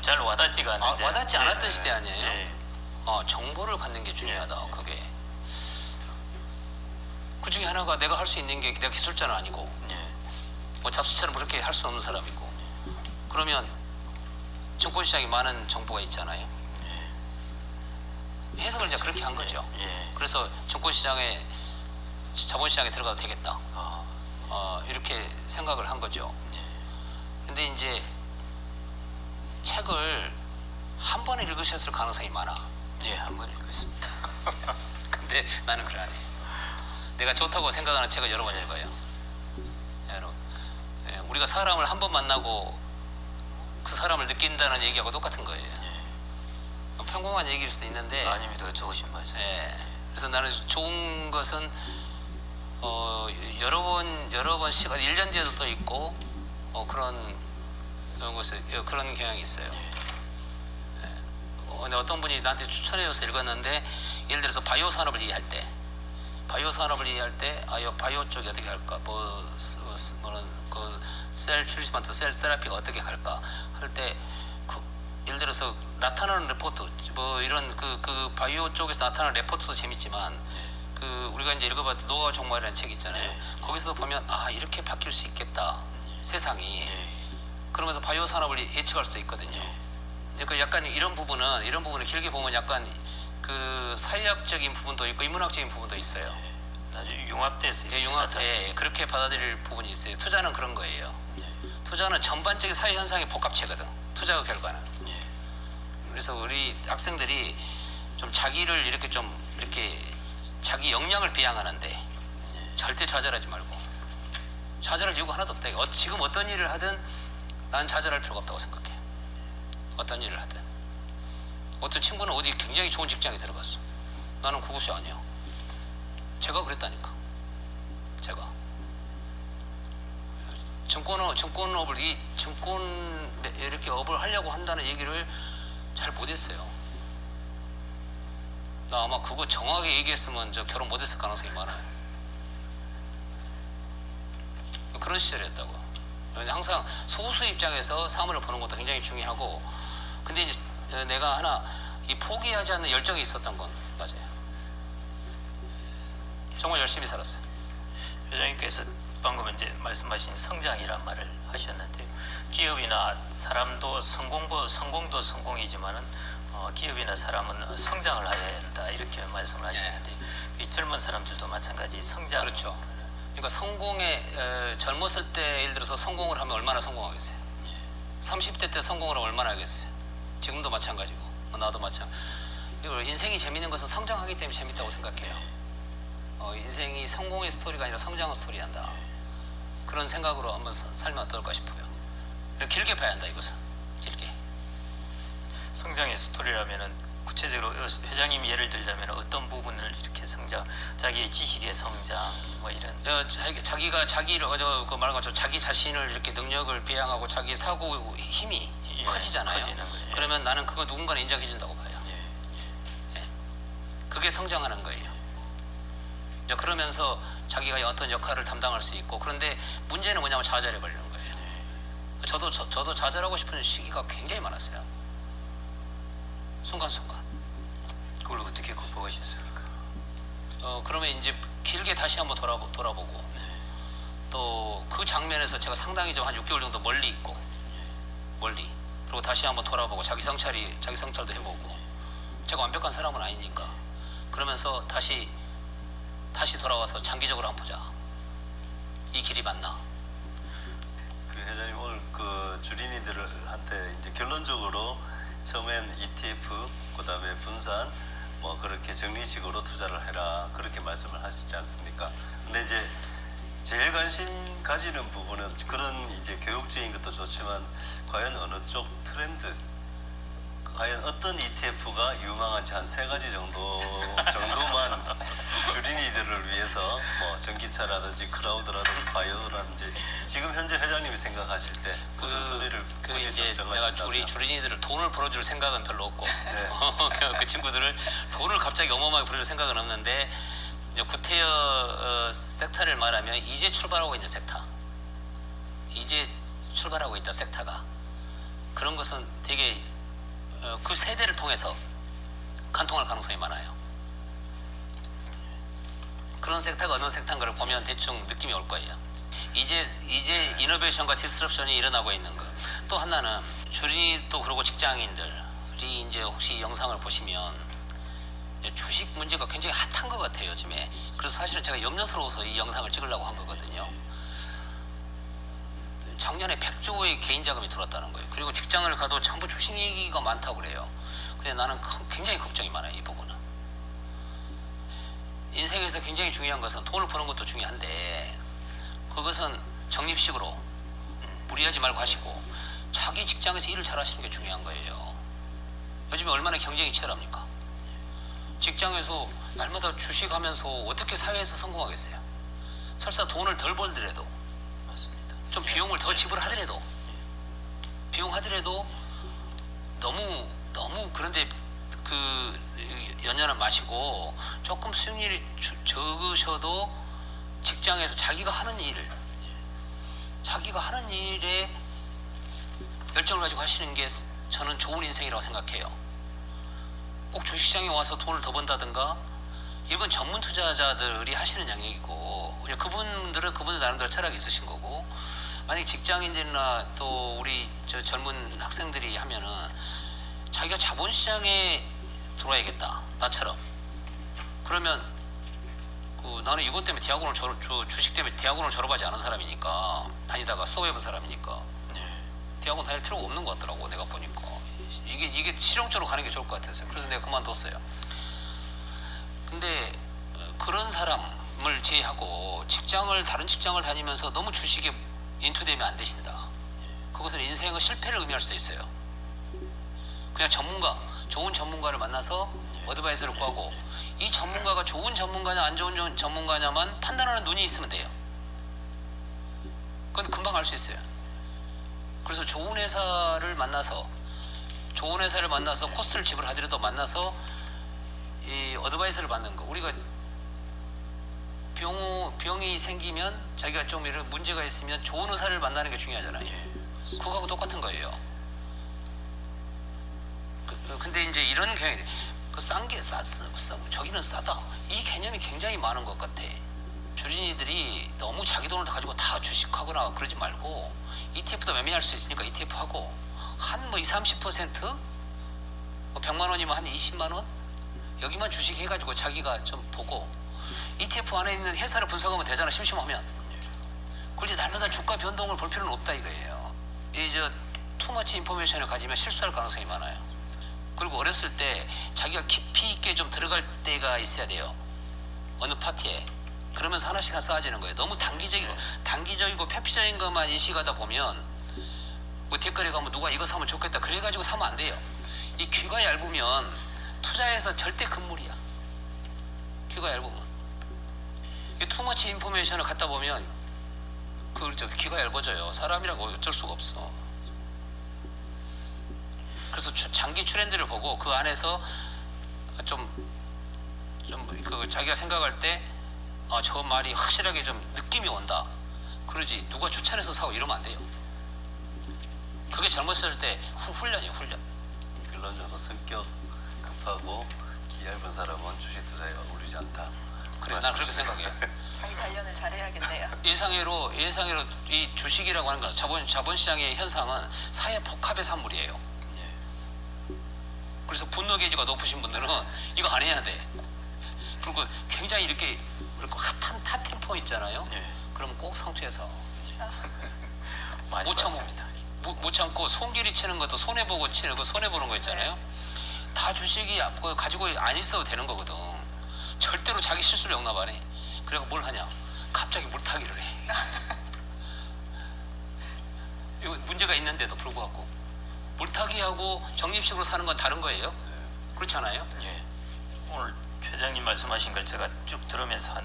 잘 와닿지가 않는데,
와닿지 않았던 시대 아니에요. 정보를 갖는 게 중요하다. 그게 그 중에 하나가 내가 할 수 있는 게, 내가 기술자는 아니고 뭐 잡수처럼 그렇게 할 수 없는 사람이고, 그러면 증권시장에 많은 정보가 있잖아요. 해석을 이제 그렇게 한 거죠. 그래서 증권시장에, 자본시장에 들어가도 되겠다. 이렇게 생각을 한 거죠. 근데 이제 책을 한 번에 읽으셨을 가능성이 많아.
한 번 읽었습니다.
근데 나는 그래 안 해. 내가 좋다고 생각하는 책을 여러 번 읽어요. 우리가 사람을 한 번 만나고 그 사람을 느낀다는 얘기하고 똑같은 거예요. 평범한 얘기일 수도 있는데
아님이 더 좋으신 말씀.
그래서 나는 좋은 것은 여러 번 시간, 1년 뒤에도 또 있고 그런 경향이 있어요. 근데 어떤 분이 나한테 추천해줘서 읽었는데, 예를 들어서 바이오 산업을 이해할 때 바이오 산업을 이해할 때 바이오 쪽이 어떻게 할까, 뭐는 그셀 트리트먼트, 셀 세라피가 어떻게 갈까 할 때 예를 들어서 나타나는 레포트, 뭐 이런 그 바이오 쪽에서 나타나는 레포트도 재밌지만 우리가 이제 읽어봤던 노가우 종말이라는 책 있잖아요. 거기서 보면 이렇게 바뀔 수 있겠다 세상이. 그러면서 바이오 산업을 예측할 수도 있거든요. 그러니까 약간 이런 부분을 길게 보면 약간 그 사회학적인 부분도 있고 인문학적인 부분도 있어요.
나중에 융합돼서
그렇게 받아들일 부분이 있어요. 투자는 그런 거예요. 투자는 전반적인 사회 현상의 복합체거든. 투자의 결과는. 그래서 우리 학생들이 좀 자기를 이렇게 자기 역량을 비양하는데 절대 좌절하지 말고, 좌절할 이유가 하나도 없다. 지금 어떤 일을 하든 난 좌절할 필요가 없다고 생각해. 어떤 일을 하든. 어떤 친구는 어디 굉장히 좋은 직장에 들어갔어. 나는 그것이 아니야. 제가 그랬다니까. 제가 증권업을 이렇게 업을 하려고 한다는 얘기를 잘 못했어요. 나 아마 그거 정확하게 얘기했으면 저 결혼 못했을 가능성이 많아요. 그런 시절이었다고. 항상 소수 입장에서 사물을 보는 것도 굉장히 중요하고, 근데 이제 내가 하나 포기하지 않는 열정이 있었던 건 맞아요. 정말 열심히 살았어요.
회장님께서 방금 이제 말씀하신 성장이란 말을 하셨는데, 기업이나 사람도 성공도 성공이지만은 기업이나 사람은 성장을 해야 한다 이렇게 말씀을 하셨는데, 이 젊은 사람들도 마찬가지 성장.
그렇죠. 그러니까 젊었을 때 예를 들어서 성공을 하면 얼마나 성공하겠어요. 30대 때 성공을 하면 얼마나 하겠어요. 지금도 마찬가지고 나도 마찬가지. 인생이 재밌는 것은 성장하기 때문에 재밌다고 생각해요. 인생이 성공의 스토리가 아니라 성장의 스토리한다. 그런 생각으로 한번 살면 어떨까 싶어요. 길게 봐야 한다 이것은. 길게.
성장의 스토리라면은 구체적으로 회장님이 예를 들자면 어떤 부분을 이렇게 성장, 자기의 지식의 성장 뭐 이런.
자기가 자기를 말한 것처럼 자기 자신을 이렇게 능력을 배양하고 자기 사고 힘이 커지잖아요.
커지는 거예요.
그러면 나는 그거 누군가는 인정해 준다고 봐요. 그게 성장하는 거예요. 이제 그러면서 자기가 어떤 역할을 담당할 수 있고, 그런데 문제는 뭐냐면 좌절해 버리는 거예요. 저도 좌절하고 싶은 시기가 굉장히 많았어요. 순간순간.
그걸 어떻게 극복하셨습니까?
그러면 이제 길게 다시 한번 돌아보고, 또 그 장면에서 제가 상당히 좀 한 6개월 정도 멀리 있고, 그리고 다시 한번 돌아보고 자기 성찰도 해보고, 제가 완벽한 사람은 아니니까. 그러면서 다시 돌아와서 장기적으로 한번 보자. 이 길이 맞나?
그 회장님 오늘 그 주린이들한테 이제 결론적으로 처음엔 ETF, 그다음에 분산, 뭐 그렇게 정리식으로 투자를 해라 그렇게 말씀을 하시지 않습니까? 근데 이제 제일 관심 가지는 부분은 그런 이제 교육적인 것도 좋지만 과연 어느 쪽 트렌드, 과연 어떤 ETF가 유망한지 한 3가지 정도만 주린이들을 위해서 뭐 전기차라든지 클라우드라든지 바이오라든지 지금 현재 회장님이 생각하실 때 무슨 소리를 굳이
이제 내가
정하신다면
우리 주린이들을 돈을 벌어줄 생각은 별로 없고,
네.
그 친구들을 돈을 갑자기 어마어마하게 벌어줄 생각은 없는데, 이제 구태여 섹터를 말하면 이제 출발하고 있는 섹터, 이제 출발하고 있다 섹터가, 그런 것은 되게 그 세대를 통해서 관통할 가능성이 많아요. 그런 섹터가 어느 섹터인가를 보면 대충 느낌이 올 거예요. 이제 이노베이션과 디스럽션이 일어나고 있는 거. 또 하나는 주린이도 그러고 직장인들이 이제 혹시 영상을 보시면 주식 문제가 굉장히 핫한 것 같아요 요즘에. 그래서 사실은 제가 염려스러워서 이 영상을 찍으려고 한 거거든요. 작년에 100조의 개인 자금이 들어왔다는 거예요. 그리고 직장을 가도 전부 주식 얘기가 많다고 그래요. 근데 나는 굉장히 걱정이 많아요 이 부분은. 인생에서 굉장히 중요한 것은 돈을 버는 것도 중요한데, 그것은 적립식으로 무리하지 말고 하시고 자기 직장에서 일을 잘 하시는 게 중요한 거예요. 요즘에 얼마나 경쟁이 치열합니까? 직장에서 날마다 주식하면서 어떻게 사회에서 성공하겠어요? 설사 돈을 덜 벌더라도, 좀 비용을 더 지불하더라도, 너무 그런데 그 연연한 마시고 조금 수익률이 적으셔도 직장에서 자기가 하는 일에 열정을 가지고 하시는 게 저는 좋은 인생이라고 생각해요. 꼭 주식시장에 와서 돈을 더 번다든가 이건 전문 투자자들이 하시는 영역이고 그냥 그분들 나름대로 철학이 있으신 거고 만약 직장인들이나 또 우리 저 젊은 학생들이 하면은 자기가 자본시장에 들어와야겠다 나처럼 그러면 나는 이것 때문에 주식 때문에 대학원을 졸업하지 않은 사람이니까 다니다가 수업해본 사람이니까 대학원 다닐 필요가 없는 것 같더라고 내가 보니까 이게 실용적으로 가는 게 좋을 것 같았어요. 그래서 내가 그만뒀어요. 근데 그런 사람을 제외하고 다른 직장을 다니면서 너무 주식에 인투되면 안 되신다. 그것은 인생의 실패를 의미할 수도 있어요. 그냥 좋은 전문가를 만나서 어드바이스를 구하고 이 전문가가 좋은 전문가냐 안 좋은 전문가냐만 판단하는 눈이 있으면 돼요. 그건 금방 알 수 있어요. 그래서 좋은 회사를 만나서 코스트를 지불하더라도 만나서 이 어드바이스를 받는 거. 우리가 병이 생기면 자기가 좀 이런 문제가 있으면 좋은 의사를 만나는 게 중요하잖아요. 그거하고 똑같은 거예요. 근데 이제 이런 경향이 싼 게 저기는 싸다. 이 개념이 굉장히 많은 것 같아. 주린이들이 너무 자기 돈을 다 가지고 다 주식하거나 그러지 말고 ETF도 매매할 수 있으니까 ETF 하고 한 20-30% 100만 원이면 한 20만 원 여기만 주식 해가지고 자기가 좀 보고 ETF 안에 있는 회사를 분석하면 되잖아. 심심하면. 그렇지 날마다 주가 변동을 볼 필요는 없다 이거예요. 투머치 인포메이션을 가지면 실수할 가능성이 많아요. 그리고 어렸을 때 자기가 깊이 있게 좀 들어갈 때가 있어야 돼요. 어느 파티에. 그러면서 하나씩 쌓아지는 거예요. 너무 단기적이고 표피적인 것만 인식하다 보면 댓글에 가면 누가 이거 사면 좋겠다 그래가지고 사면 안 돼요. 이 귀가 얇으면 투자에서 절대 금물이야. 귀가 얇으면. 이 투머치 인포메이션을 갖다 보면 귀가 얇아져요. 사람이라고 어쩔 수가 없어. 그래서 장기 트렌드를 보고 그 안에서 자기가 생각할 때 저 말이 확실하게 좀 느낌이 온다. 그러지 누가 추천해서 사고 이러면 안 돼요. 그게 젊었을 때 훈련이에요. 훈련.
결론적으로 성격 급하고 기 얇은 사람은 주식 투자에 어울리지 않다.
그래, 난 그렇게 생각해요.
자기 단련을 잘해야겠네요.
예상외로 이 주식이라고 하는 건 자본시장의 현상은 사회 복합의 산물이에요. 그래서 분노 게이지가 높으신 분들은 이거 안 해야 돼. 그리고 굉장히 이렇게 핫한 템포 있잖아요. 그럼 꼭 상투에서 못 참고 손길이 치는 것도 손해보고 치는 거 손해보는 거 있잖아요. 다 주식이 가지고 안 있어도 되는 거거든. 절대로 자기 실수를 용납 안 해. 그래서 뭘 하냐? 갑자기 물타기를 해. 이거 문제가 있는데도 불구하고 물타기하고 적립식으로 사는 건 다른 거예요? 그렇지 않아요?
예. 오늘 회장님 말씀하신 걸 제가 쭉 들으면서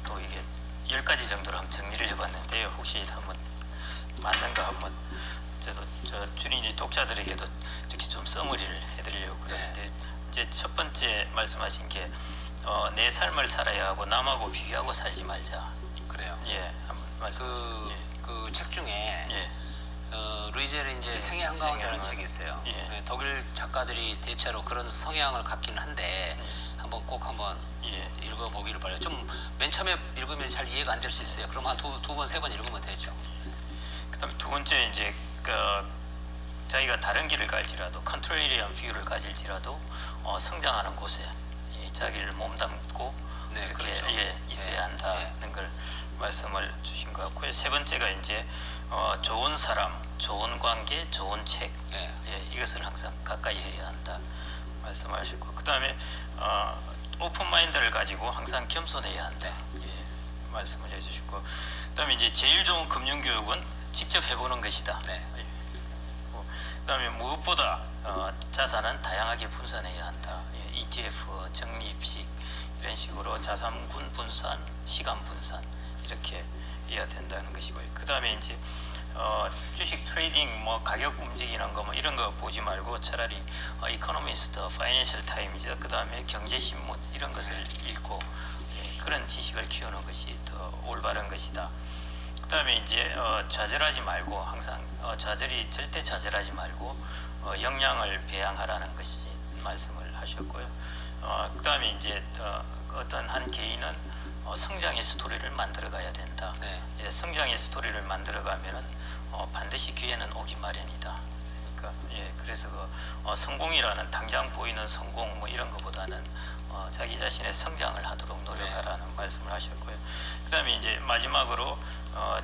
또 이게 10가지 정도로 한번 정리를 해봤는데요. 혹시 한번 맞는가 한번 저 주린이 독자들에게도 이렇게 좀 써머리를 해드리려고 그러는데 이제 첫 번째 말씀하신 게 내 삶을 살아야 하고 남하고 비교하고 살지 말자.
그래요.
예, 한번 말씀하시죠.
그 책 중에
예.
루이젤의 이제 생애 한가운데라는 책이 있어요.
예.
독일 작가들이 대체로 그런 성향을 갖긴 한데 한번 읽어보기를 바라요. 좀 맨 처음에 읽으면 잘 이해가 안 될 수 있어요. 그럼 한 두 번, 세 번 읽으면 되죠.
그다음에 두 번째 이제 자기가 다른 길을 갈지라도 컨트롤리언 뷰를 가질지라도 성장하는 곳에 자기를 몸담고 이렇게
그렇죠.
있어야 한다는 걸 말씀을 주신 것 같고요. 세 번째가 이제 좋은 사람, 좋은 관계, 좋은 책 이것을 항상 가까이 해야 한다 말씀하셨고 그다음에 오픈 마인드를 가지고 항상 겸손해야 한다 말씀을 해주셨고 그다음에 이제 제일 좋은 금융 교육은 직접 해보는 것이다. 그다음에 무엇보다 자산은 다양하게 분산해야 한다. ETF, 적립식 이런 식으로 자산군 분산, 시간 분산 이렇게 해야 된다는 것이고요. 그다음에 이제 주식 트레이딩 뭐 가격 움직이는 거 뭐 이런 거 보지 말고 차라리 이코노미스트, 파이낸셜 타임즈, 그 다음에 경제신문 이런 것을 읽고 그런 지식을 키우는 것이 더 올바른 것이다. 그 다음에 이제 좌절하지 말고 항상 절대 좌절하지 말고 역량을 배양하라는 것이 말씀을 하셨고요. 그 다음에 이제 어떤 한 개인은 성장의 스토리를 만들어 가야 된다.
네.
예, 성장의 스토리를 만들어 가면은 반드시 기회는 오기 마련이다. 그러니까 그래서 성공이라는 당장 보이는 성공 뭐 이런 것보다는 자기 자신의 성장을 하도록 노력하라는 말씀을 하셨고요. 그다음에 이제 마지막으로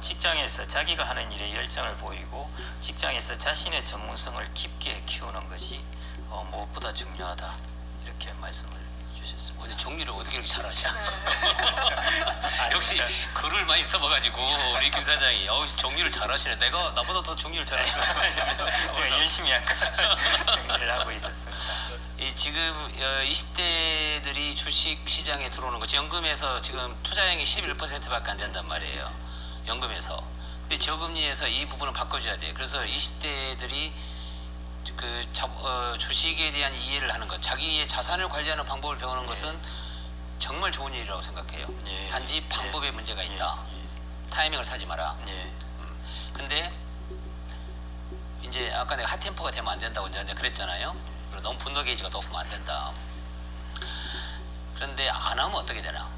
직장에서 자기가 하는 일에 열정을 보이고 직장에서 자신의 전문성을 깊게 키우는 것이 무엇보다 중요하다. 이렇게 말씀을 주셨습니다.
근데 정리를 어떻게 이렇게 잘하지? 역시 글을 많이 써봐가지고 우리 김 사장이 정리를 잘하시네. 내가 나보다 더 정리를 잘하시네.
제가 열심히 아까 정리를 하고 있었습니다.
지금 20대들이 주식 시장에 들어오는 거지 연금에서 지금 투자형이 11%밖에 안 된단 말이에요. 연금에서. 근데 저금리에서 이 부분을 바꿔줘야 돼요. 그래서 20대들이 주식에 대한 이해를 하는 것, 자기의 자산을 관리하는 방법을 배우는 것은 정말 좋은 일이라고 생각해요. 단지 방법에 문제가 있다. 타이밍을 사지 마라. 근데 이제 아까 내가 핫템포가 되면 안 된다고 이제 그랬잖아요. 그리고 너무 분노 게이지가 높으면 안 된다. 그런데 안 하면 어떻게 되나?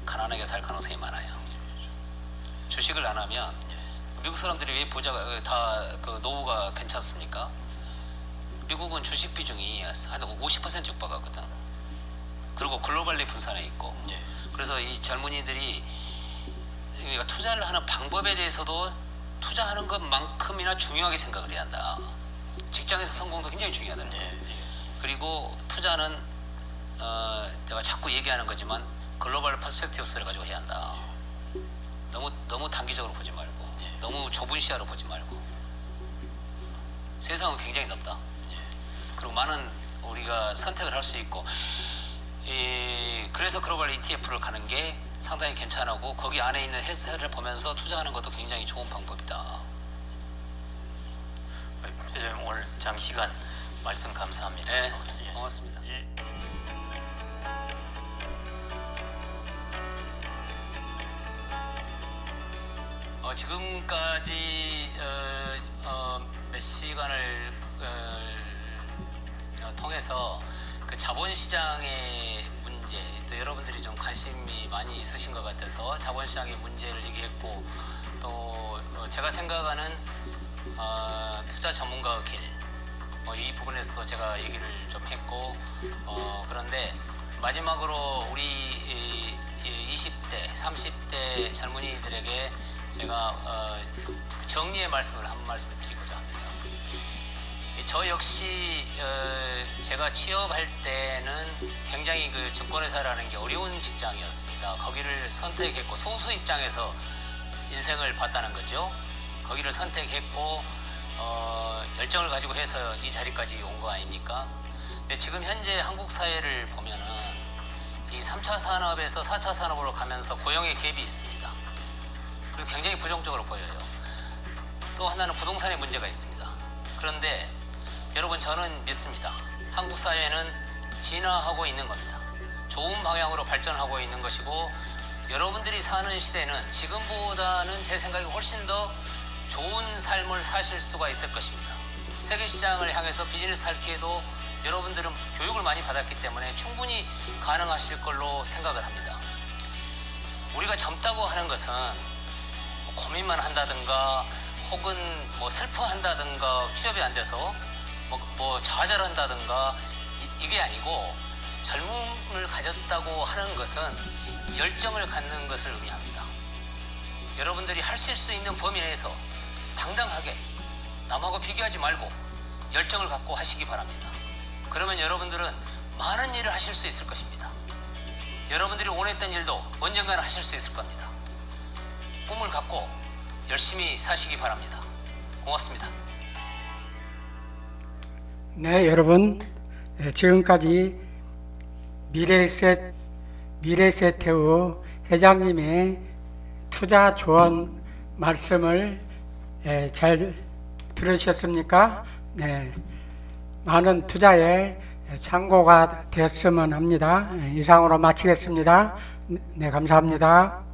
가난하게 살 가능성이 많아요. 주식을 안 하면 미국 사람들이 왜 부자가 다 노후가 괜찮습니까? 미국은 주식 비중이 한 50% 육박하거든. 그리고 글로벌리 분산해 있고. 그래서 이 젊은이들이 그러니까 투자를 하는 방법에 대해서도 투자하는 것만큼이나 중요하게 생각을 해야 한다. 직장에서 성공도 굉장히 중요하다는 거예요. 그리고 투자는 내가 자꾸 얘기하는 거지만 글로벌 퍼스펙티브스를 가지고 해야 한다. 너무 단기적으로 보지 말고 너무 좁은 시야로 보지 말고. 세상은 굉장히 넓다. 그리고 많은 우리가 선택을 할 수 있고 그래서 글로벌 ETF를 가는 게 상당히 괜찮고 거기 안에 있는 회사를 보면서 투자하는 것도 굉장히 좋은 방법이다.
회장님 오늘 장시간 말씀 감사합니다.
네, 고맙습니다. 지금까지 몇 시간을 통해서 그 자본시장의 문제, 또 여러분들이 좀 관심이 많이 있으신 것 같아서 자본시장의 문제를 얘기했고, 또 제가 생각하는 투자 전문가의 길, 이 부분에서도 제가 얘기를 좀 했고, 그런데 마지막으로 우리 20대, 30대 젊은이들에게 제가 정리의 말씀을 한 말씀 드리고자 합니다. 저 역시 제가 취업할 때는 굉장히 그 증권회사라는 게 어려운 직장이었습니다. 거기를 선택했고 소수 입장에서 인생을 봤다는 거죠. 거기를 선택했고 열정을 가지고 해서 이 자리까지 온 거 아닙니까? 근데 지금 현재 한국 사회를 보면은 이 3차 산업에서 4차 산업으로 가면서 고용의 갭이 있습니다. 그래서 굉장히 부정적으로 보여요. 또 하나는 부동산의 문제가 있습니다. 그런데 여러분, 저는 믿습니다. 한국 사회는 진화하고 있는 겁니다. 좋은 방향으로 발전하고 있는 것이고, 여러분들이 사는 시대는 지금보다는 제 생각에 훨씬 더 좋은 삶을 사실 수가 있을 것입니다. 세계 시장을 향해서 비즈니스 할 기회도 여러분들은 교육을 많이 받았기 때문에 충분히 가능하실 걸로 생각을 합니다. 우리가 젊다고 하는 것은 고민만 한다든가 혹은 슬퍼한다든가 취업이 안 돼서 좌절한다든가 이게 아니고, 젊음을 가졌다고 하는 것은 열정을 갖는 것을 의미합니다. 여러분들이 하실 수 있는 범위 내에서 당당하게 남하고 비교하지 말고 열정을 갖고 하시기 바랍니다. 그러면 여러분들은 많은 일을 하실 수 있을 것입니다. 여러분들이 원했던 일도 언젠가는 하실 수 있을 겁니다. 꿈을 갖고 열심히 사시기 바랍니다. 고맙습니다.
네, 여러분, 지금까지 미래세태의 회장님의 투자 조언 말씀을 잘 들으셨습니까? 네, 많은 투자에 참고가 됐으면 합니다. 이상으로 마치겠습니다. 네, 감사합니다.